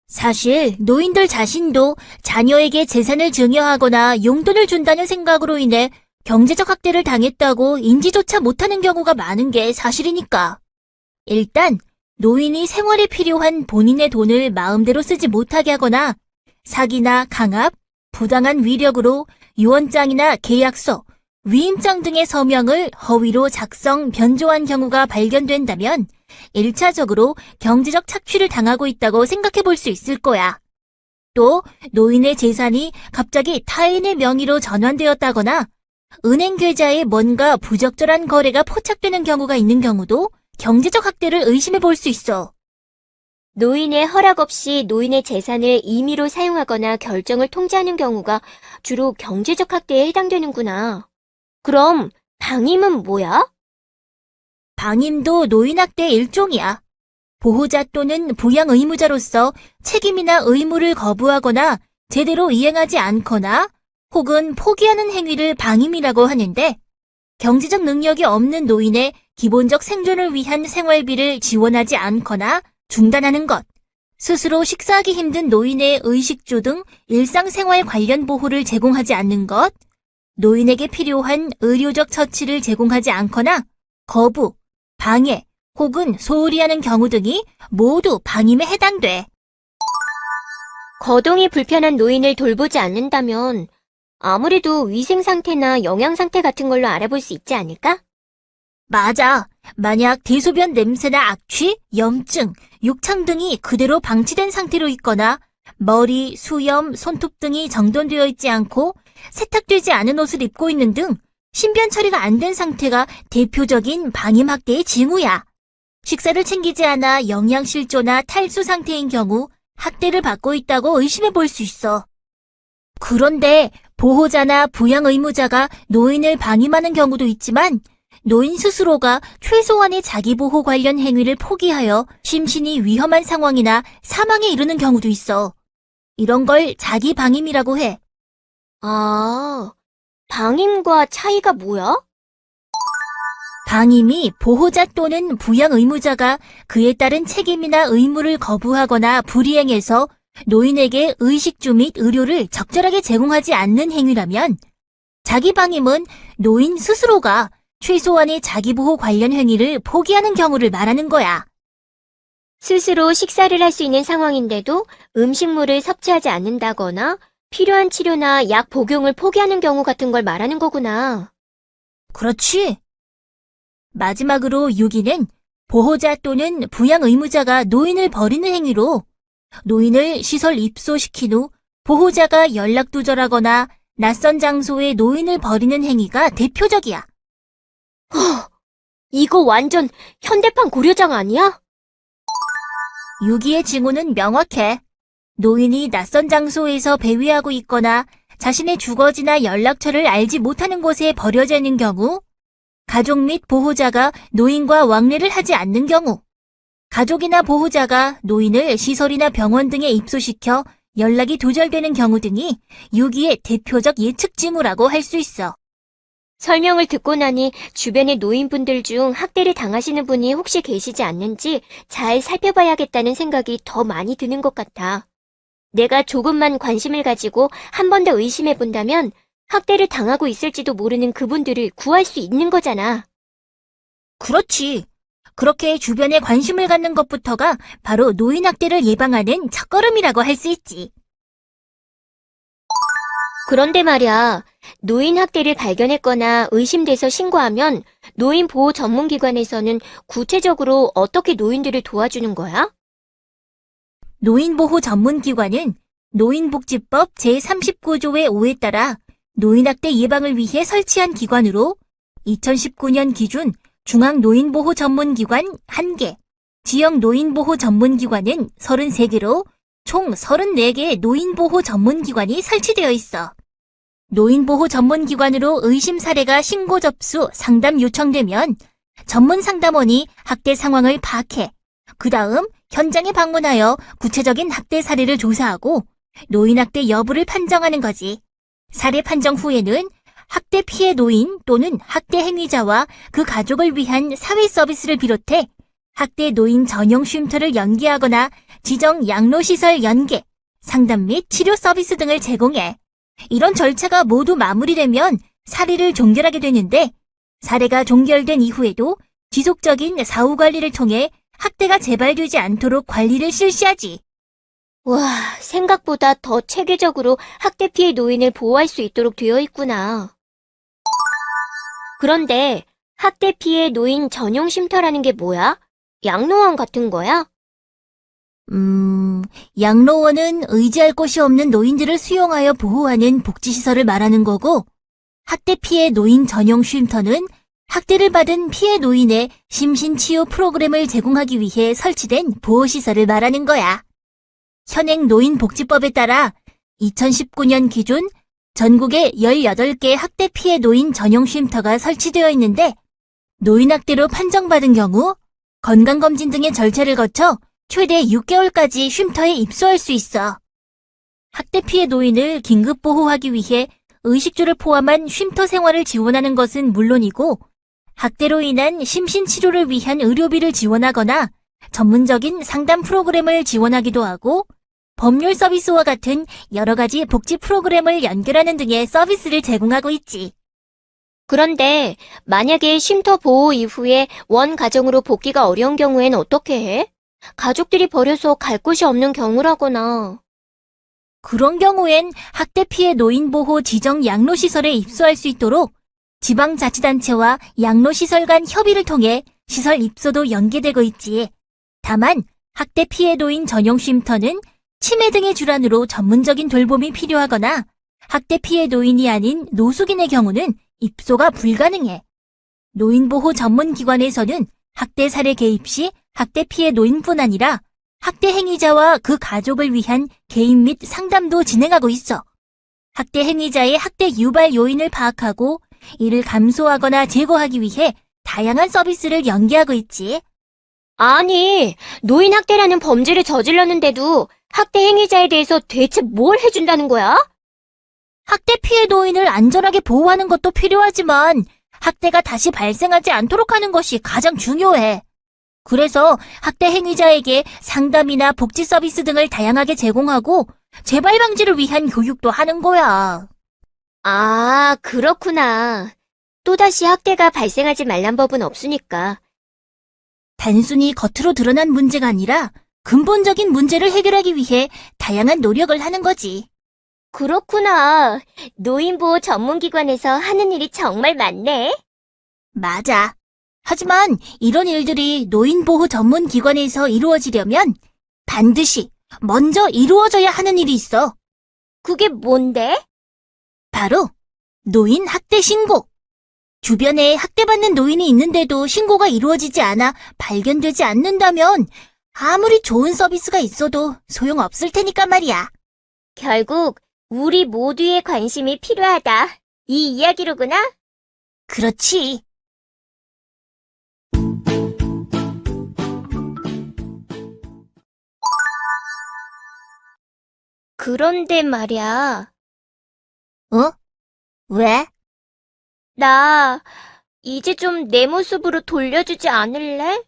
사실 노인들 자신도 자녀에게 재산을 증여하거나 용돈을 준다는 생각으로 인해 경제적 학대를 당했다고 인지조차 못하는 경우가 많은 게 사실이니까. 일단 노인이 생활에 필요한 본인의 돈을 마음대로 쓰지 못하게 하거나 사기나 강압, 부당한 위력으로 유언장이나 계약서, 위임장 등의 서명을 허위로 작성, 변조한 경우가 발견된다면 1차적으로 경제적 착취를 당하고 있다고 생각해 볼 수 있을 거야. 또 노인의 재산이 갑자기 타인의 명의로 전환되었다거나 은행 계좌에 뭔가 부적절한 거래가 포착되는 경우가 있는 경우도 경제적 학대를 의심해 볼 수 있어. 노인의 허락 없이 노인의 재산을 임의로 사용하거나 결정을 통제하는 경우가 주로 경제적 학대에 해당되는구나. 그럼 방임은 뭐야? 방임도 노인학대의 일종이야. 보호자 또는 부양 의무자로서 책임이나 의무를 거부하거나 제대로 이행하지 않거나 혹은 포기하는 행위를 방임이라고 하는데, 경제적 능력이 없는 노인의 기본적 생존을 위한 생활비를 지원하지 않거나 중단하는 것, 스스로 식사하기 힘든 노인의 의식주 등 일상생활 관련 보호를 제공하지 않는 것, 노인에게 필요한 의료적 처치를 제공하지 않거나 거부, 방해, 혹은 소홀히 하는 경우 등이 모두 방임에 해당돼. 거동이 불편한 노인을 돌보지 않는다면 아무래도 위생 상태나 영양 상태 같은 걸로 알아볼 수 있지 않을까? 맞아. 만약 대소변 냄새나 악취, 염증, 욕창 등이 그대로 방치된 상태로 있거나 머리, 수염, 손톱 등이 정돈되어 있지 않고 세탁되지 않은 옷을 입고 있는 등 신변 처리가 안 된 상태가 대표적인 방임 학대의 징후야. 식사를 챙기지 않아 영양실조나 탈수 상태인 경우 학대를 받고 있다고 의심해 볼 수 있어. 그런데 보호자나 부양 의무자가 노인을 방임하는 경우도 있지만 노인 스스로가 최소한의 자기보호 관련 행위를 포기하여 심신이 위험한 상황이나 사망에 이르는 경우도 있어. 이런 걸 자기 방임이라고 해. 아, 방임과 차이가 뭐야? 방임이 보호자 또는 부양 의무자가 그에 따른 책임이나 의무를 거부하거나 불이행해서 노인에게 의식주 및 의료를 적절하게 제공하지 않는 행위라면, 자기 방임은 노인 스스로가 최소한의 자기보호 관련 행위를 포기하는 경우를 말하는 거야. 스스로 식사를 할 수 있는 상황인데도 음식물을 섭취하지 않는다거나 필요한 치료나 약 복용을 포기하는 경우 같은 걸 말하는 거구나. 그렇지. 마지막으로 6위는 보호자 또는 부양 의무자가 노인을 버리는 행위로 노인을 시설 입소시킨 후 보호자가 연락 두절하거나 낯선 장소에 노인을 버리는 행위가 대표적이야. 이거 완전 현대판 고려장 아니야? 6위의 징후는 명확해. 노인이 낯선 장소에서 배회하고 있거나 자신의 주거지나 연락처를 알지 못하는 곳에 버려져 있는 경우, 가족 및 보호자가 노인과 왕래를 하지 않는 경우, 가족이나 보호자가 노인을 시설이나 병원 등에 입소시켜 연락이 두절되는 경우 등이 6위의 대표적 예측 징후라고 할 수 있어. 설명을 듣고 나니 주변의 노인분들 중 학대를 당하시는 분이 혹시 계시지 않는지 잘 살펴봐야겠다는 생각이 더 많이 드는 것 같아. 내가 조금만 관심을 가지고 한 번 더 의심해 본다면 학대를 당하고 있을지도 모르는 그분들을 구할 수 있는 거잖아. 그렇지. 그렇게 주변에 관심을 갖는 것부터가 바로 노인 학대를 예방하는 첫걸음이라고 할 수 있지. 그런데 말이야, 노인 학대를 발견했거나 의심돼서 신고하면 노인 보호 전문기관에서는 구체적으로 어떻게 노인들을 도와주는 거야? 노인보호 전문기관은 노인복지법 제39조의 5에 따라 노인학대 예방을 위해 설치한 기관으로 2019년 기준 중앙노인보호 전문기관 1개, 지역 노인보호 전문기관은 33개로 총 34개의 노인보호 전문기관이 설치되어 있어. 노인보호 전문기관으로 의심 사례가 신고 접수, 상담 요청되면 전문 상담원이 학대 상황을 파악해 그 다음 현장에 방문하여 구체적인 학대 사례를 조사하고 노인학대 여부를 판정하는 거지. 사례 판정 후에는 학대 피해 노인 또는 학대 행위자와 그 가족을 위한 사회 서비스를 비롯해 학대 노인 전용 쉼터를 연계하거나 지정 양로시설 연계, 상담 및 치료 서비스 등을 제공해. 이런 절차가 모두 마무리되면 사례를 종결하게 되는데, 사례가 종결된 이후에도 지속적인 사후 관리를 통해 학대가 재발되지 않도록 관리를 실시하지. 와, 생각보다 더 체계적으로 학대 피해 노인을 보호할 수 있도록 되어 있구나. 그런데 학대 피해 노인 전용 쉼터라는 게 뭐야? 양로원 같은 거야? 양로원은 의지할 곳이 없는 노인들을 수용하여 보호하는 복지시설을 말하는 거고, 학대 피해 노인 전용 쉼터는 학대를 받은 피해 노인의 심신치유 프로그램을 제공하기 위해 설치된 보호시설을 말하는 거야. 현행 노인복지법에 따라 2019년 기준 전국에 18개 학대 피해 노인 전용 쉼터가 설치되어 있는데, 노인학대로 판정받은 경우 건강검진 등의 절차를 거쳐 최대 6개월까지 쉼터에 입소할 수 있어. 학대 피해 노인을 긴급 보호하기 위해 의식주를 포함한 쉼터 생활을 지원하는 것은 물론이고, 학대로 인한 심신치료를 위한 의료비를 지원하거나 전문적인 상담 프로그램을 지원하기도 하고, 법률 서비스와 같은 여러 가지 복지 프로그램을 연결하는 등의 서비스를 제공하고 있지. 그런데 만약에 쉼터 보호 이후에 원 가정으로 복귀가 어려운 경우엔 어떻게 해? 가족들이 버려서 갈 곳이 없는 경우라거나. 그런 경우엔 학대 피해 노인 보호 지정 양로시설에 입소할 수 있도록 지방자치단체와 양로시설 간 협의를 통해 시설 입소도 연계되고 있지. 다만 학대 피해 노인 전용 쉼터는 치매 등의 질환으로 전문적인 돌봄이 필요하거나 학대 피해 노인이 아닌 노숙인의 경우는 입소가 불가능해. 노인보호 전문기관에서는 학대 사례 개입 시 학대 피해 노인뿐 아니라 학대 행위자와 그 가족을 위한 개인 및 상담도 진행하고 있어. 학대 행위자의 학대 유발 요인을 파악하고 이를 감소하거나 제거하기 위해 다양한 서비스를 연계하고 있지. 아니, 노인 학대라는 범죄를 저질렀는데도 학대 행위자에 대해서 대체 뭘 해준다는 거야? 학대 피해 노인을 안전하게 보호하는 것도 필요하지만 학대가 다시 발생하지 않도록 하는 것이 가장 중요해. 그래서 학대 행위자에게 상담이나 복지 서비스 등을 다양하게 제공하고 재발 방지를 위한 교육도 하는 거야. 아, 그렇구나. 또다시 학대가 발생하지 말란 법은 없으니까. 단순히 겉으로 드러난 문제가 아니라 근본적인 문제를 해결하기 위해 다양한 노력을 하는 거지. 그렇구나. 노인보호 전문기관에서 하는 일이 정말 많네. 맞아. 하지만 이런 일들이 노인보호 전문기관에서 이루어지려면 반드시 먼저 이루어져야 하는 일이 있어. 그게 뭔데? 바로 노인 학대 신고. 주변에 학대받는 노인이 있는데도 신고가 이루어지지 않아 발견되지 않는다면 아무리 좋은 서비스가 있어도 소용없을 테니까 말이야. 결국 우리 모두의 관심이 필요하다. 이 이야기로구나. 그렇지. 그런데 말이야. 어? 왜? 나 이제 좀 내 모습으로 돌려주지 않을래?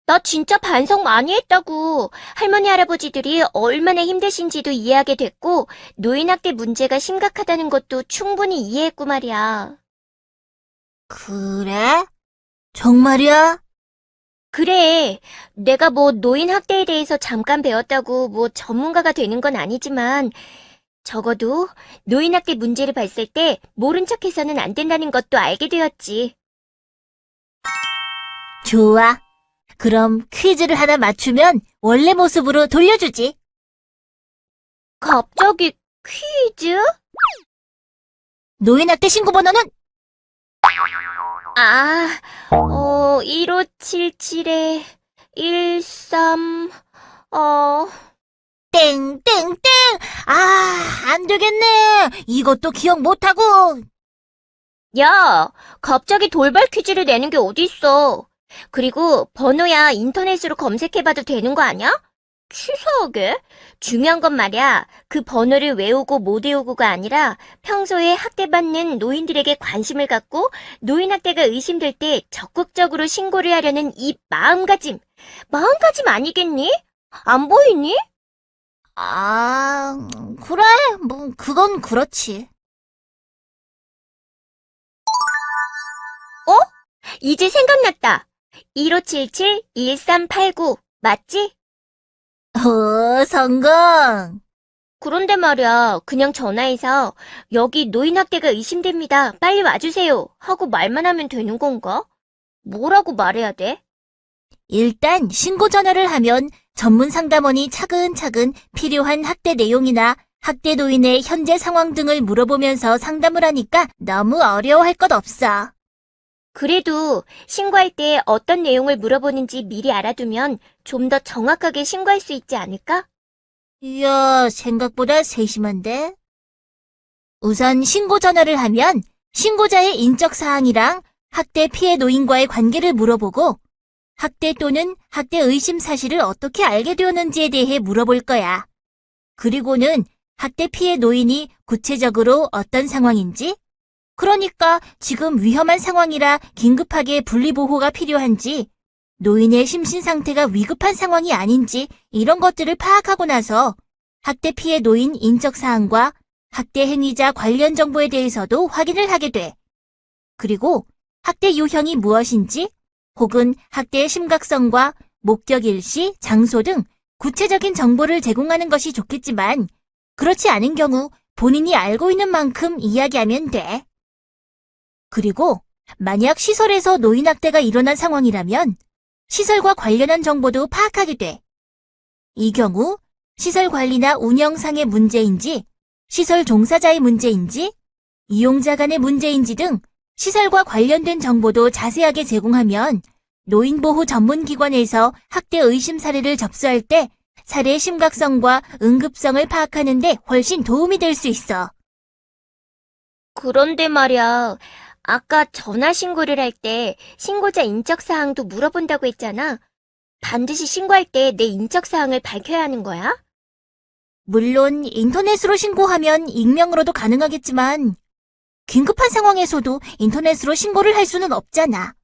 나 진짜 반성 많이 했다고. 할머니, 할아버지들이 얼마나 힘드신지도 이해하게 됐고, 노인학대 문제가 심각하다는 것도 충분히 이해했고 말이야. 그래? 정말이야? 그래, 내가 뭐 노인학대에 대해서 잠깐 배웠다고 뭐 전문가가 되는 건 아니지만, 적어도 노인학대 문제를 봤을 때 모른 척해서는 안 된다는 것도 알게 되었지. 좋아. 그럼 퀴즈를 하나 맞추면 원래 모습으로 돌려주지. 갑자기 퀴즈? 노인학대 신고 번호는? 1577에 13, 땡땡땡! 안 되겠네. 이것도 기억 못하고. 야, 갑자기 돌발 퀴즈를 내는 게 어딨어. 그리고 번호야 인터넷으로 검색해봐도 되는 거 아니야? 치사하게. 중요한 건 말이야. 그 번호를 외우고 못 외우고가 아니라 평소에 학대받는 노인들에게 관심을 갖고 노인학대가 의심될 때 적극적으로 신고를 하려는 이 마음가짐. 마음가짐 아니겠니? 안 보이니? 그래. 그건 그렇지. 이제 생각났다. 1577-1389 맞지? 성공. 그런데 말이야, 그냥 전화해서 여기 노인학대가 의심됩니다. 빨리 와주세요. 하고 말만 하면 되는 건가? 뭐라고 말해야 돼? 일단 신고 전화를 하면 전문 상담원이 차근차근 필요한 학대 내용이나 학대 노인의 현재 상황 등을 물어보면서 상담을 하니까 너무 어려워할 것 없어. 그래도 신고할 때 어떤 내용을 물어보는지 미리 알아두면 좀 더 정확하게 신고할 수 있지 않을까? 이야, 생각보다 세심한데? 우선 신고 전화를 하면 신고자의 인적 사항이랑 학대 피해 노인과의 관계를 물어보고 학대 또는 학대 의심 사실을 어떻게 알게 되었는지에 대해 물어볼 거야. 그리고는 학대 피해 노인이 구체적으로 어떤 상황인지, 그러니까 지금 위험한 상황이라 긴급하게 분리보호가 필요한지, 노인의 심신 상태가 위급한 상황이 아닌지 이런 것들을 파악하고 나서 학대 피해 노인 인적 사항과 학대 행위자 관련 정보에 대해서도 확인을 하게 돼. 그리고 학대 유형이 무엇인지 혹은 학대의 심각성과 목격 일시, 장소 등 구체적인 정보를 제공하는 것이 좋겠지만 그렇지 않은 경우 본인이 알고 있는 만큼 이야기하면 돼. 그리고 만약 시설에서 노인학대가 일어난 상황이라면 시설과 관련한 정보도 파악하게 돼. 이 경우 시설 관리나 운영상의 문제인지, 시설 종사자의 문제인지, 이용자 간의 문제인지 등 시설과 관련된 정보도 자세하게 제공하면 노인보호 전문기관에서 학대 의심 사례를 접수할 때 사례의 심각성과 응급성을 파악하는 데 훨씬 도움이 될 수 있어. 그런데 말이야, 아까 전화 신고를 할 때 신고자 인적 사항도 물어본다고 했잖아. 반드시 신고할 때 내 인적 사항을 밝혀야 하는 거야? 물론 인터넷으로 신고하면 익명으로도 가능하겠지만 긴급한 상황에서도 인터넷으로 신고를 할 수는 없잖아.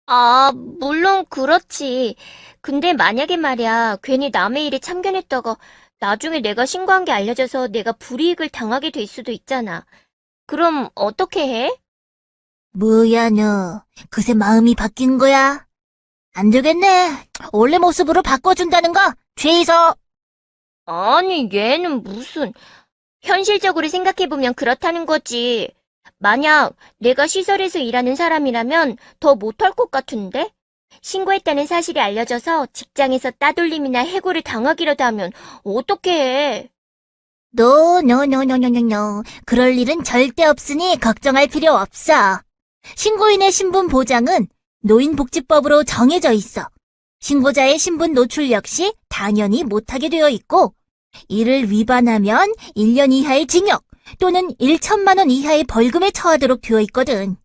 아, 물론 그렇지. 근데 만약에 말이야, 괜히 남의 일에 참견했다가 나중에 내가 신고한 게 알려져서 내가 불이익을 당하게 될 수도 있잖아. 그럼 어떻게 해? 뭐야 너, 그새 마음이 바뀐 거야? 안 되겠네. 원래 모습으로 바꿔준다는 거 취소. 아니, 얘는 무슨... 현실적으로 생각해보면 그렇다는 거지. 만약 내가 시설에서 일하는 사람이라면 더 못할 것 같은데? 신고했다는 사실이 알려져서 직장에서 따돌림이나 해고를 당하기라도 하면 어떻게 해? 노. 그럴 일은 절대 없으니 걱정할 필요 없어. 신고인의 신분 보장은 노인복지법으로 정해져 있어. 신고자의 신분 노출 역시 당연히 못하게 되어 있고, 이를 위반하면 1년 이하의 징역 또는 1천만 원 이하의 벌금에 처하도록 되어 있거든.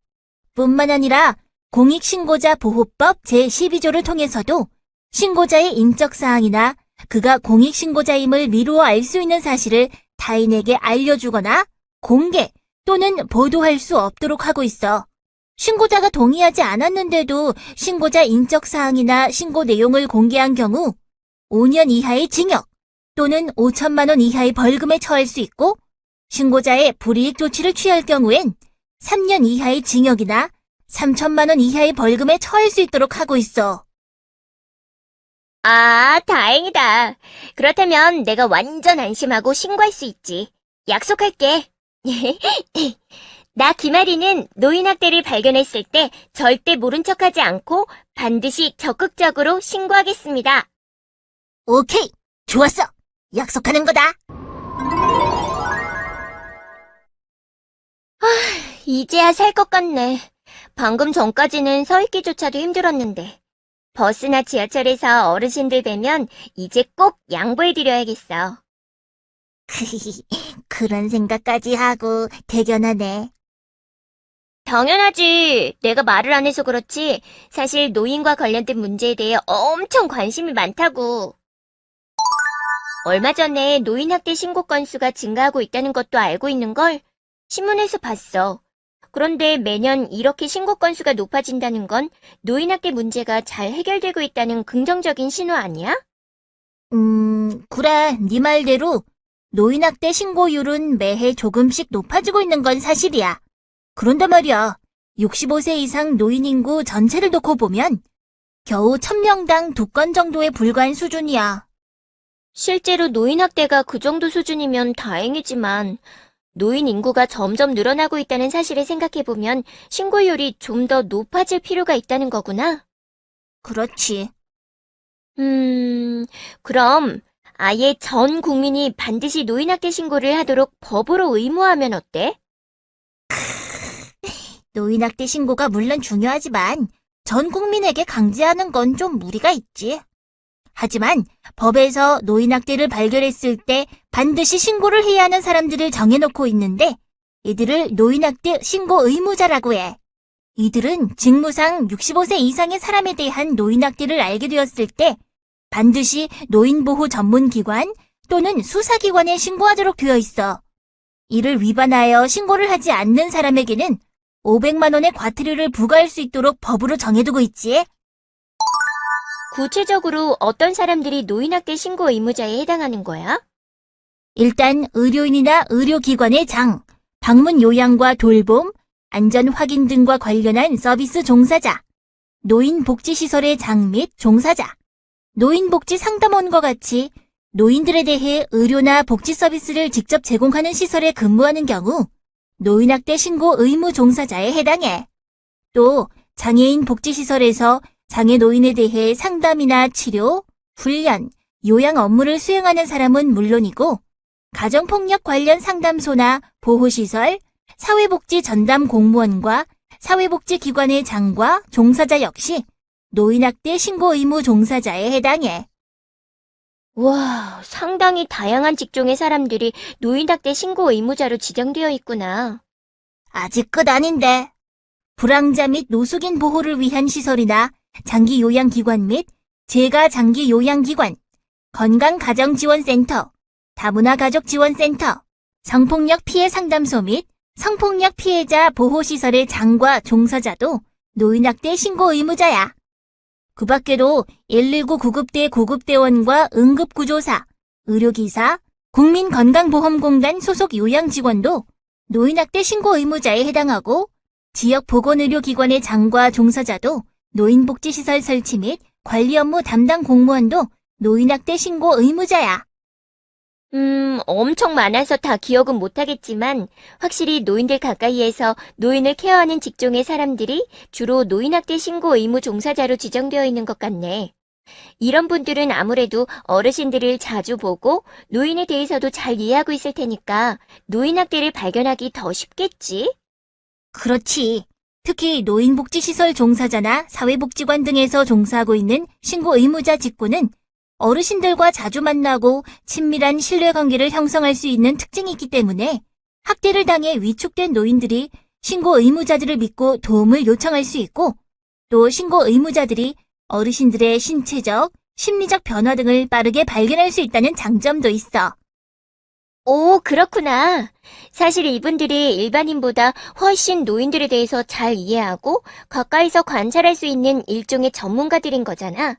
뿐만 아니라 공익신고자 보호법 제12조를 통해서도 신고자의 인적사항이나 그가 공익신고자임을 미루어 알 수 있는 사실을 타인에게 알려주거나 공개 또는 보도할 수 없도록 하고 있어. 신고자가 동의하지 않았는데도 신고자 인적사항이나 신고 내용을 공개한 경우 5년 이하의 징역 또는 5천만 원 이하의 벌금에 처할 수 있고, 신고자의 불이익 조치를 취할 경우엔 3년 이하의 징역이나 3천만 원 이하의 벌금에 처할 수 있도록 하고 있어. 아, 다행이다. 그렇다면 내가 완전 안심하고 신고할 수 있지. 약속할게. 나 김아리는 노인학대를 발견했을 때 절대 모른 척하지 않고 반드시 적극적으로 신고하겠습니다. 오케이, 좋았어. 약속하는 거다. 이제야 살 것 같네. 방금 전까지는 서 있기조차도 힘들었는데. 버스나 지하철에서 어르신들 뵈면 이제 꼭 양보해드려야겠어. 그런 생각까지 하고 대견하네. 당연하지. 내가 말을 안 해서 그렇지. 사실 노인과 관련된 문제에 대해 엄청 관심이 많다고. 얼마 전에 노인학대 신고 건수가 증가하고 있다는 것도 알고 있는 걸 신문에서 봤어. 그런데 매년 이렇게 신고 건수가 높아진다는 건 노인학대 문제가 잘 해결되고 있다는 긍정적인 신호 아니야? 그래. 네 말대로 노인학대 신고율은 매해 조금씩 높아지고 있는 건 사실이야. 그런데 말이야, 65세 이상 노인 인구 전체를 놓고 보면 겨우 1000명당 2건 정도에 불과한 수준이야. 실제로 노인학대가 그 정도 수준이면 다행이지만 노인 인구가 점점 늘어나고 있다는 사실을 생각해보면 신고율이 좀 더 높아질 필요가 있다는 거구나. 그렇지. 그럼 아예 전 국민이 반드시 노인학대 신고를 하도록 법으로 의무화하면 어때? 노인학대 신고가 물론 중요하지만 전 국민에게 강제하는 건 좀 무리가 있지. 하지만 법에서 노인학대를 발견했을 때 반드시 신고를 해야 하는 사람들을 정해놓고 있는데 이들을 노인학대 신고 의무자라고 해. 이들은 직무상 65세 이상의 사람에 대한 노인학대를 알게 되었을 때 반드시 노인보호 전문기관 또는 수사기관에 신고하도록 되어 있어. 이를 위반하여 신고를 하지 않는 사람에게는 500만 원의 과태료를 부과할 수 있도록 법으로 정해두고 있지. 구체적으로 어떤 사람들이 노인학대 신고 의무자에 해당하는 거야? 일단 의료인이나 의료기관의 장, 방문 요양과 돌봄, 안전 확인 등과 관련한 서비스 종사자, 노인복지시설의 장 및 종사자, 노인복지 상담원과 같이 노인들에 대해 의료나 복지 서비스를 직접 제공하는 시설에 근무하는 경우 노인학대 신고 의무 종사자에 해당해. 또 장애인 복지시설에서 장애 노인에 대해 상담이나 치료, 훈련, 요양 업무를 수행하는 사람은 물론이고 가정폭력 관련 상담소나 보호시설, 사회복지 전담 공무원과 사회복지기관의 장과 종사자 역시 노인학대 신고 의무 종사자에 해당해. 와, 상당히 다양한 직종의 사람들이 노인학대 신고 의무자로 지정되어 있구나. 아직 끝 아닌데. 불황자 및 노숙인 보호를 위한 시설이나 장기 요양기관 및 재가 장기 요양기관, 건강가정지원센터, 다문화가족지원센터, 성폭력 피해 상담소 및 성폭력 피해자 보호시설의 장과 종사자도 노인학대 신고 의무자야. 그 밖에도 119 구급대 구급대원과 응급구조사, 의료기사, 국민건강보험공단 소속 요양직원도 노인학대 신고 의무자에 해당하고 지역보건의료기관의 장과 종사자도 노인복지시설 설치 및 관리 업무 담당 공무원도 노인학대 신고 의무자야. 엄청 많아서 다 기억은 못하겠지만 확실히 노인들 가까이에서 노인을 케어하는 직종의 사람들이 주로 노인학대 신고 의무 종사자로 지정되어 있는 것 같네. 이런 분들은 아무래도 어르신들을 자주 보고 노인에 대해서도 잘 이해하고 있을 테니까 노인학대를 발견하기 더 쉽겠지? 그렇지. 특히 노인복지시설 종사자나 사회복지관 등에서 종사하고 있는 신고 의무자 직군은 어르신들과 자주 만나고 친밀한 신뢰관계를 형성할 수 있는 특징이 있기 때문에 학대를 당해 위축된 노인들이 신고 의무자들을 믿고 도움을 요청할 수 있고 또 신고 의무자들이 어르신들의 신체적, 심리적 변화 등을 빠르게 발견할 수 있다는 장점도 있어. 오, 그렇구나. 사실 이분들이 일반인보다 훨씬 노인들에 대해서 잘 이해하고 가까이서 관찰할 수 있는 일종의 전문가들인 거잖아.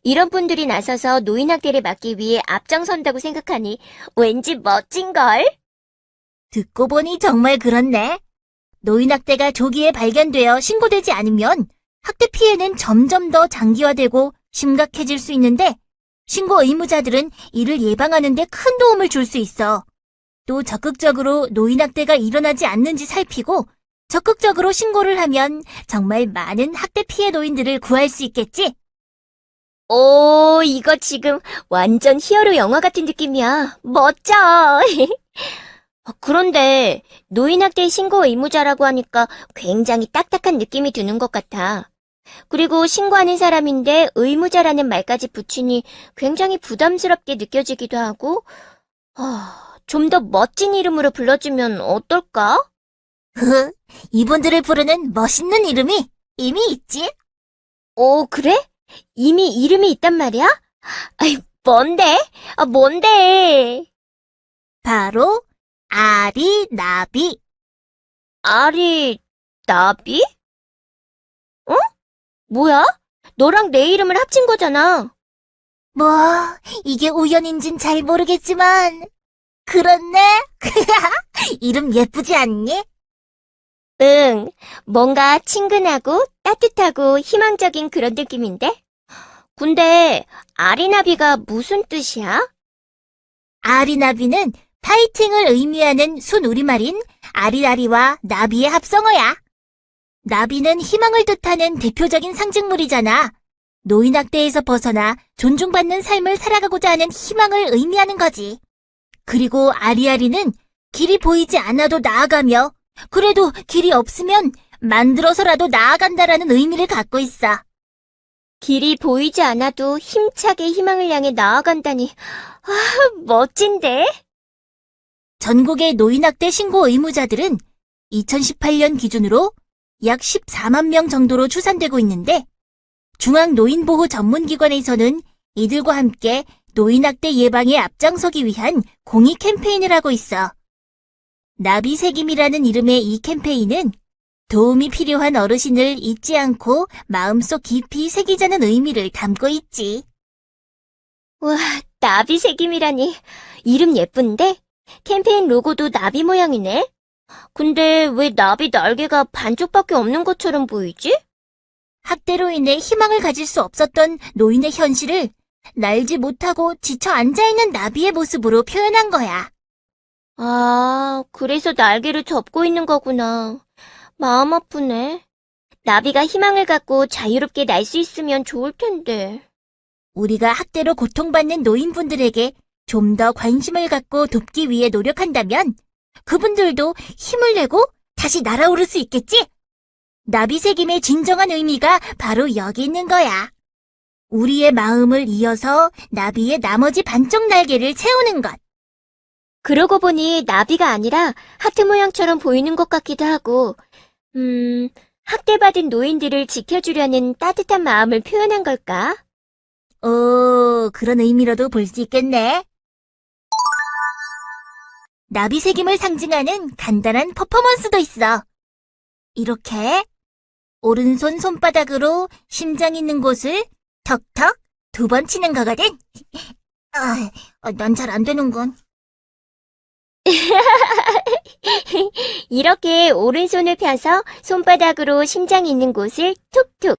이런 분들이 나서서 노인학대를 막기 위해 앞장선다고 생각하니 왠지 멋진걸? 듣고 보니 정말 그렇네. 노인학대가 조기에 발견되어 신고되지 않으면 학대 피해는 점점 더 장기화되고 심각해질 수 있는데 신고 의무자들은 이를 예방하는 데 큰 도움을 줄 수 있어. 또 적극적으로 노인학대가 일어나지 않는지 살피고 적극적으로 신고를 하면 정말 많은 학대 피해 노인들을 구할 수 있겠지? 오, 이거 지금 완전 히어로 영화 같은 느낌이야. 멋져. 그런데 노인학대 신고 의무자라고 하니까 굉장히 딱딱한 느낌이 드는 것 같아. 그리고 신고하는 사람인데 의무자라는 말까지 붙이니 굉장히 부담스럽게 느껴지기도 하고, 좀 더 멋진 이름으로 불러주면 어떨까? 이분들을 부르는 멋있는 이름이 이미 있지? 오, 그래? 이미 이름이 있단 말이야? 아이, 뭔데? 뭔데? 바로 아리, 나비. 아리, 나비? 어? 뭐야? 너랑 내 이름을 합친 거잖아. 뭐, 이게 우연인진 잘 모르겠지만, 그렇네? 이름 예쁘지 않니? 응, 뭔가 친근하고 따뜻하고 희망적인 그런 느낌인데? 근데 아리나비가 무슨 뜻이야? 아리나비는 파이팅을 의미하는 순우리말인 아리아리와 나비의 합성어야. 나비는 희망을 뜻하는 대표적인 상징물이잖아. 노인학대에서 벗어나 존중받는 삶을 살아가고자 하는 희망을 의미하는 거지. 그리고 아리아리는 길이 보이지 않아도 나아가며 그래도 길이 없으면 만들어서라도 나아간다라는 의미를 갖고 있어. 길이 보이지 않아도 힘차게 희망을 향해 나아간다니. 멋진데? 전국의 노인학대 신고 의무자들은 2018년 기준으로 약 14만 명 정도로 추산되고 있는데 중앙노인보호 전문기관에서는 이들과 함께 노인학대 예방에 앞장서기 위한 공익 캠페인을 하고 있어. 나비새김이라는 이름의 이 캠페인은 도움이 필요한 어르신을 잊지 않고 마음속 깊이 새기자는 의미를 담고 있지. 와, 나비새김이라니. 이름 예쁜데? 캠페인 로고도 나비 모양이네? 근데 왜 나비 날개가 반쪽밖에 없는 것처럼 보이지? 학대로 인해 희망을 가질 수 없었던 노인의 현실을 날지 못하고 지쳐 앉아있는 나비의 모습으로 표현한 거야. 아, 그래서 날개를 접고 있는 거구나. 마음 아프네. 나비가 희망을 갖고 자유롭게 날 수 있으면 좋을 텐데. 우리가 학대로 고통받는 노인분들에게 좀 더 관심을 갖고 돕기 위해 노력한다면 그분들도 힘을 내고 다시 날아오를 수 있겠지? 나비새김의 진정한 의미가 바로 여기 있는 거야. 우리의 마음을 이어서 나비의 나머지 반쪽 날개를 채우는 것. 그러고 보니 나비가 아니라 하트 모양처럼 보이는 것 같기도 하고, 학대받은 노인들을 지켜주려는 따뜻한 마음을 표현한 걸까? 그런 의미로도 볼 수 있겠네. 나비새김을 상징하는 간단한 퍼포먼스도 있어. 이렇게 오른손 손바닥으로 심장 있는 곳을 턱턱 2번 치는 거거든. 난 잘 안 되는군. 이렇게 오른손을 펴서 손바닥으로 심장이 있는 곳을 툭툭.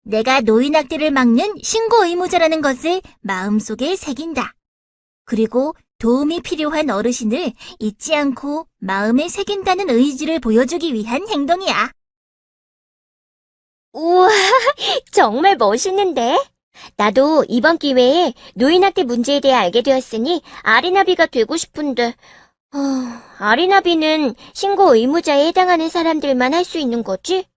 내가 노인학대를 막는 신고 의무자라는 것을 마음속에 새긴다. 그리고 도움이 필요한 어르신을 잊지 않고 마음에 새긴다는 의지를 보여주기 위한 행동이야. 우와, 정말 멋있는데? 나도 이번 기회에 노인학대 문제에 대해 알게 되었으니 아리나비가 되고 싶은데, 아리나비는 신고 의무자에 해당하는 사람들만 할 수 있는 거지?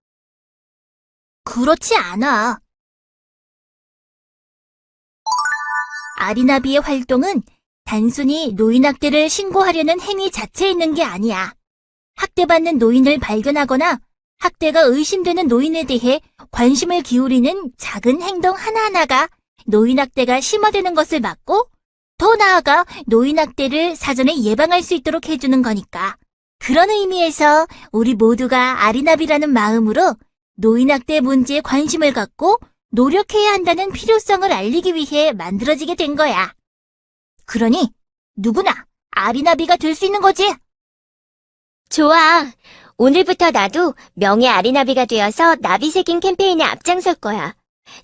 그렇지 않아. 아리나비의 활동은 단순히 노인학대를 신고하려는 행위 자체에 있는 게 아니야. 학대받는 노인을 발견하거나 학대가 의심되는 노인에 대해 관심을 기울이는 작은 행동 하나하나가 노인학대가 심화되는 것을 막고 더 나아가 노인학대를 사전에 예방할 수 있도록 해주는 거니까. 그런 의미에서 우리 모두가 아리나비라는 마음으로 노인학대 문제에 관심을 갖고 노력해야 한다는 필요성을 알리기 위해 만들어지게 된 거야. 그러니 누구나 아리나비가 될 수 있는 거지. 좋아. 오늘부터 나도 명예 아리나비가 되어서 나비새김 캠페인에 앞장설 거야.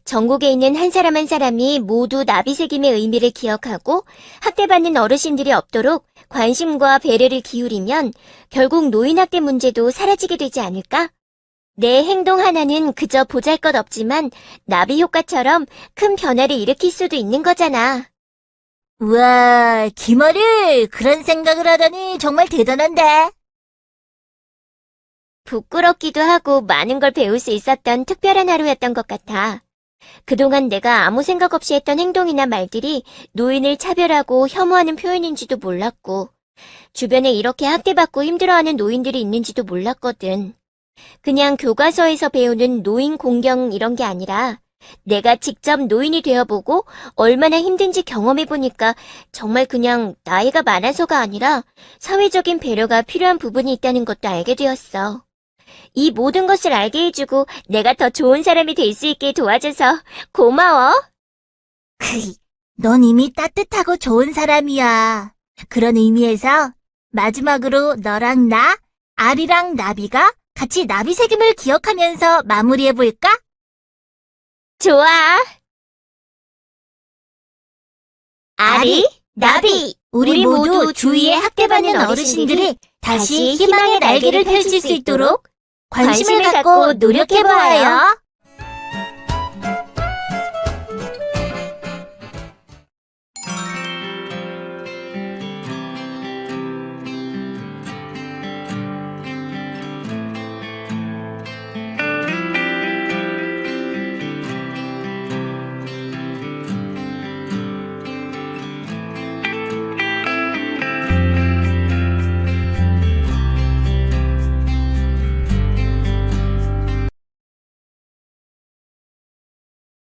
전국에 있는 한 사람 한 사람이 모두 나비새김의 의미를 기억하고 학대받는 어르신들이 없도록 관심과 배려를 기울이면 결국 노인학대 문제도 사라지게 되지 않을까? 내 행동 하나는 그저 보잘것없지만 나비 효과처럼 큰 변화를 일으킬 수도 있는 거잖아. 우와, 김어를 그런 생각을 하다니 정말 대단한데. 부끄럽기도 하고 많은 걸 배울 수 있었던 특별한 하루였던 것 같아. 그동안 내가 아무 생각 없이 했던 행동이나 말들이 노인을 차별하고 혐오하는 표현인지도 몰랐고, 주변에 이렇게 학대받고 힘들어하는 노인들이 있는지도 몰랐거든. 그냥 교과서에서 배우는 노인 공경 이런 게 아니라 내가 직접 노인이 되어보고 얼마나 힘든지 경험해보니까 정말 그냥 나이가 많아서가 아니라 사회적인 배려가 필요한 부분이 있다는 것도 알게 되었어. 이 모든 것을 알게 해주고 내가 더 좋은 사람이 될 수 있게 도와줘서 고마워. 넌 이미 따뜻하고 좋은 사람이야. 그런 의미에서 마지막으로 너랑 나, 아리랑 나비가 같이 나비새김을 기억하면서 마무리해볼까? 좋아. 아리, 나비, 우리 모두 주위에 학대받는 어르신들이 다시 희망의 날개를 펼칠 수 있도록 관심을 갖고 노력해보아요.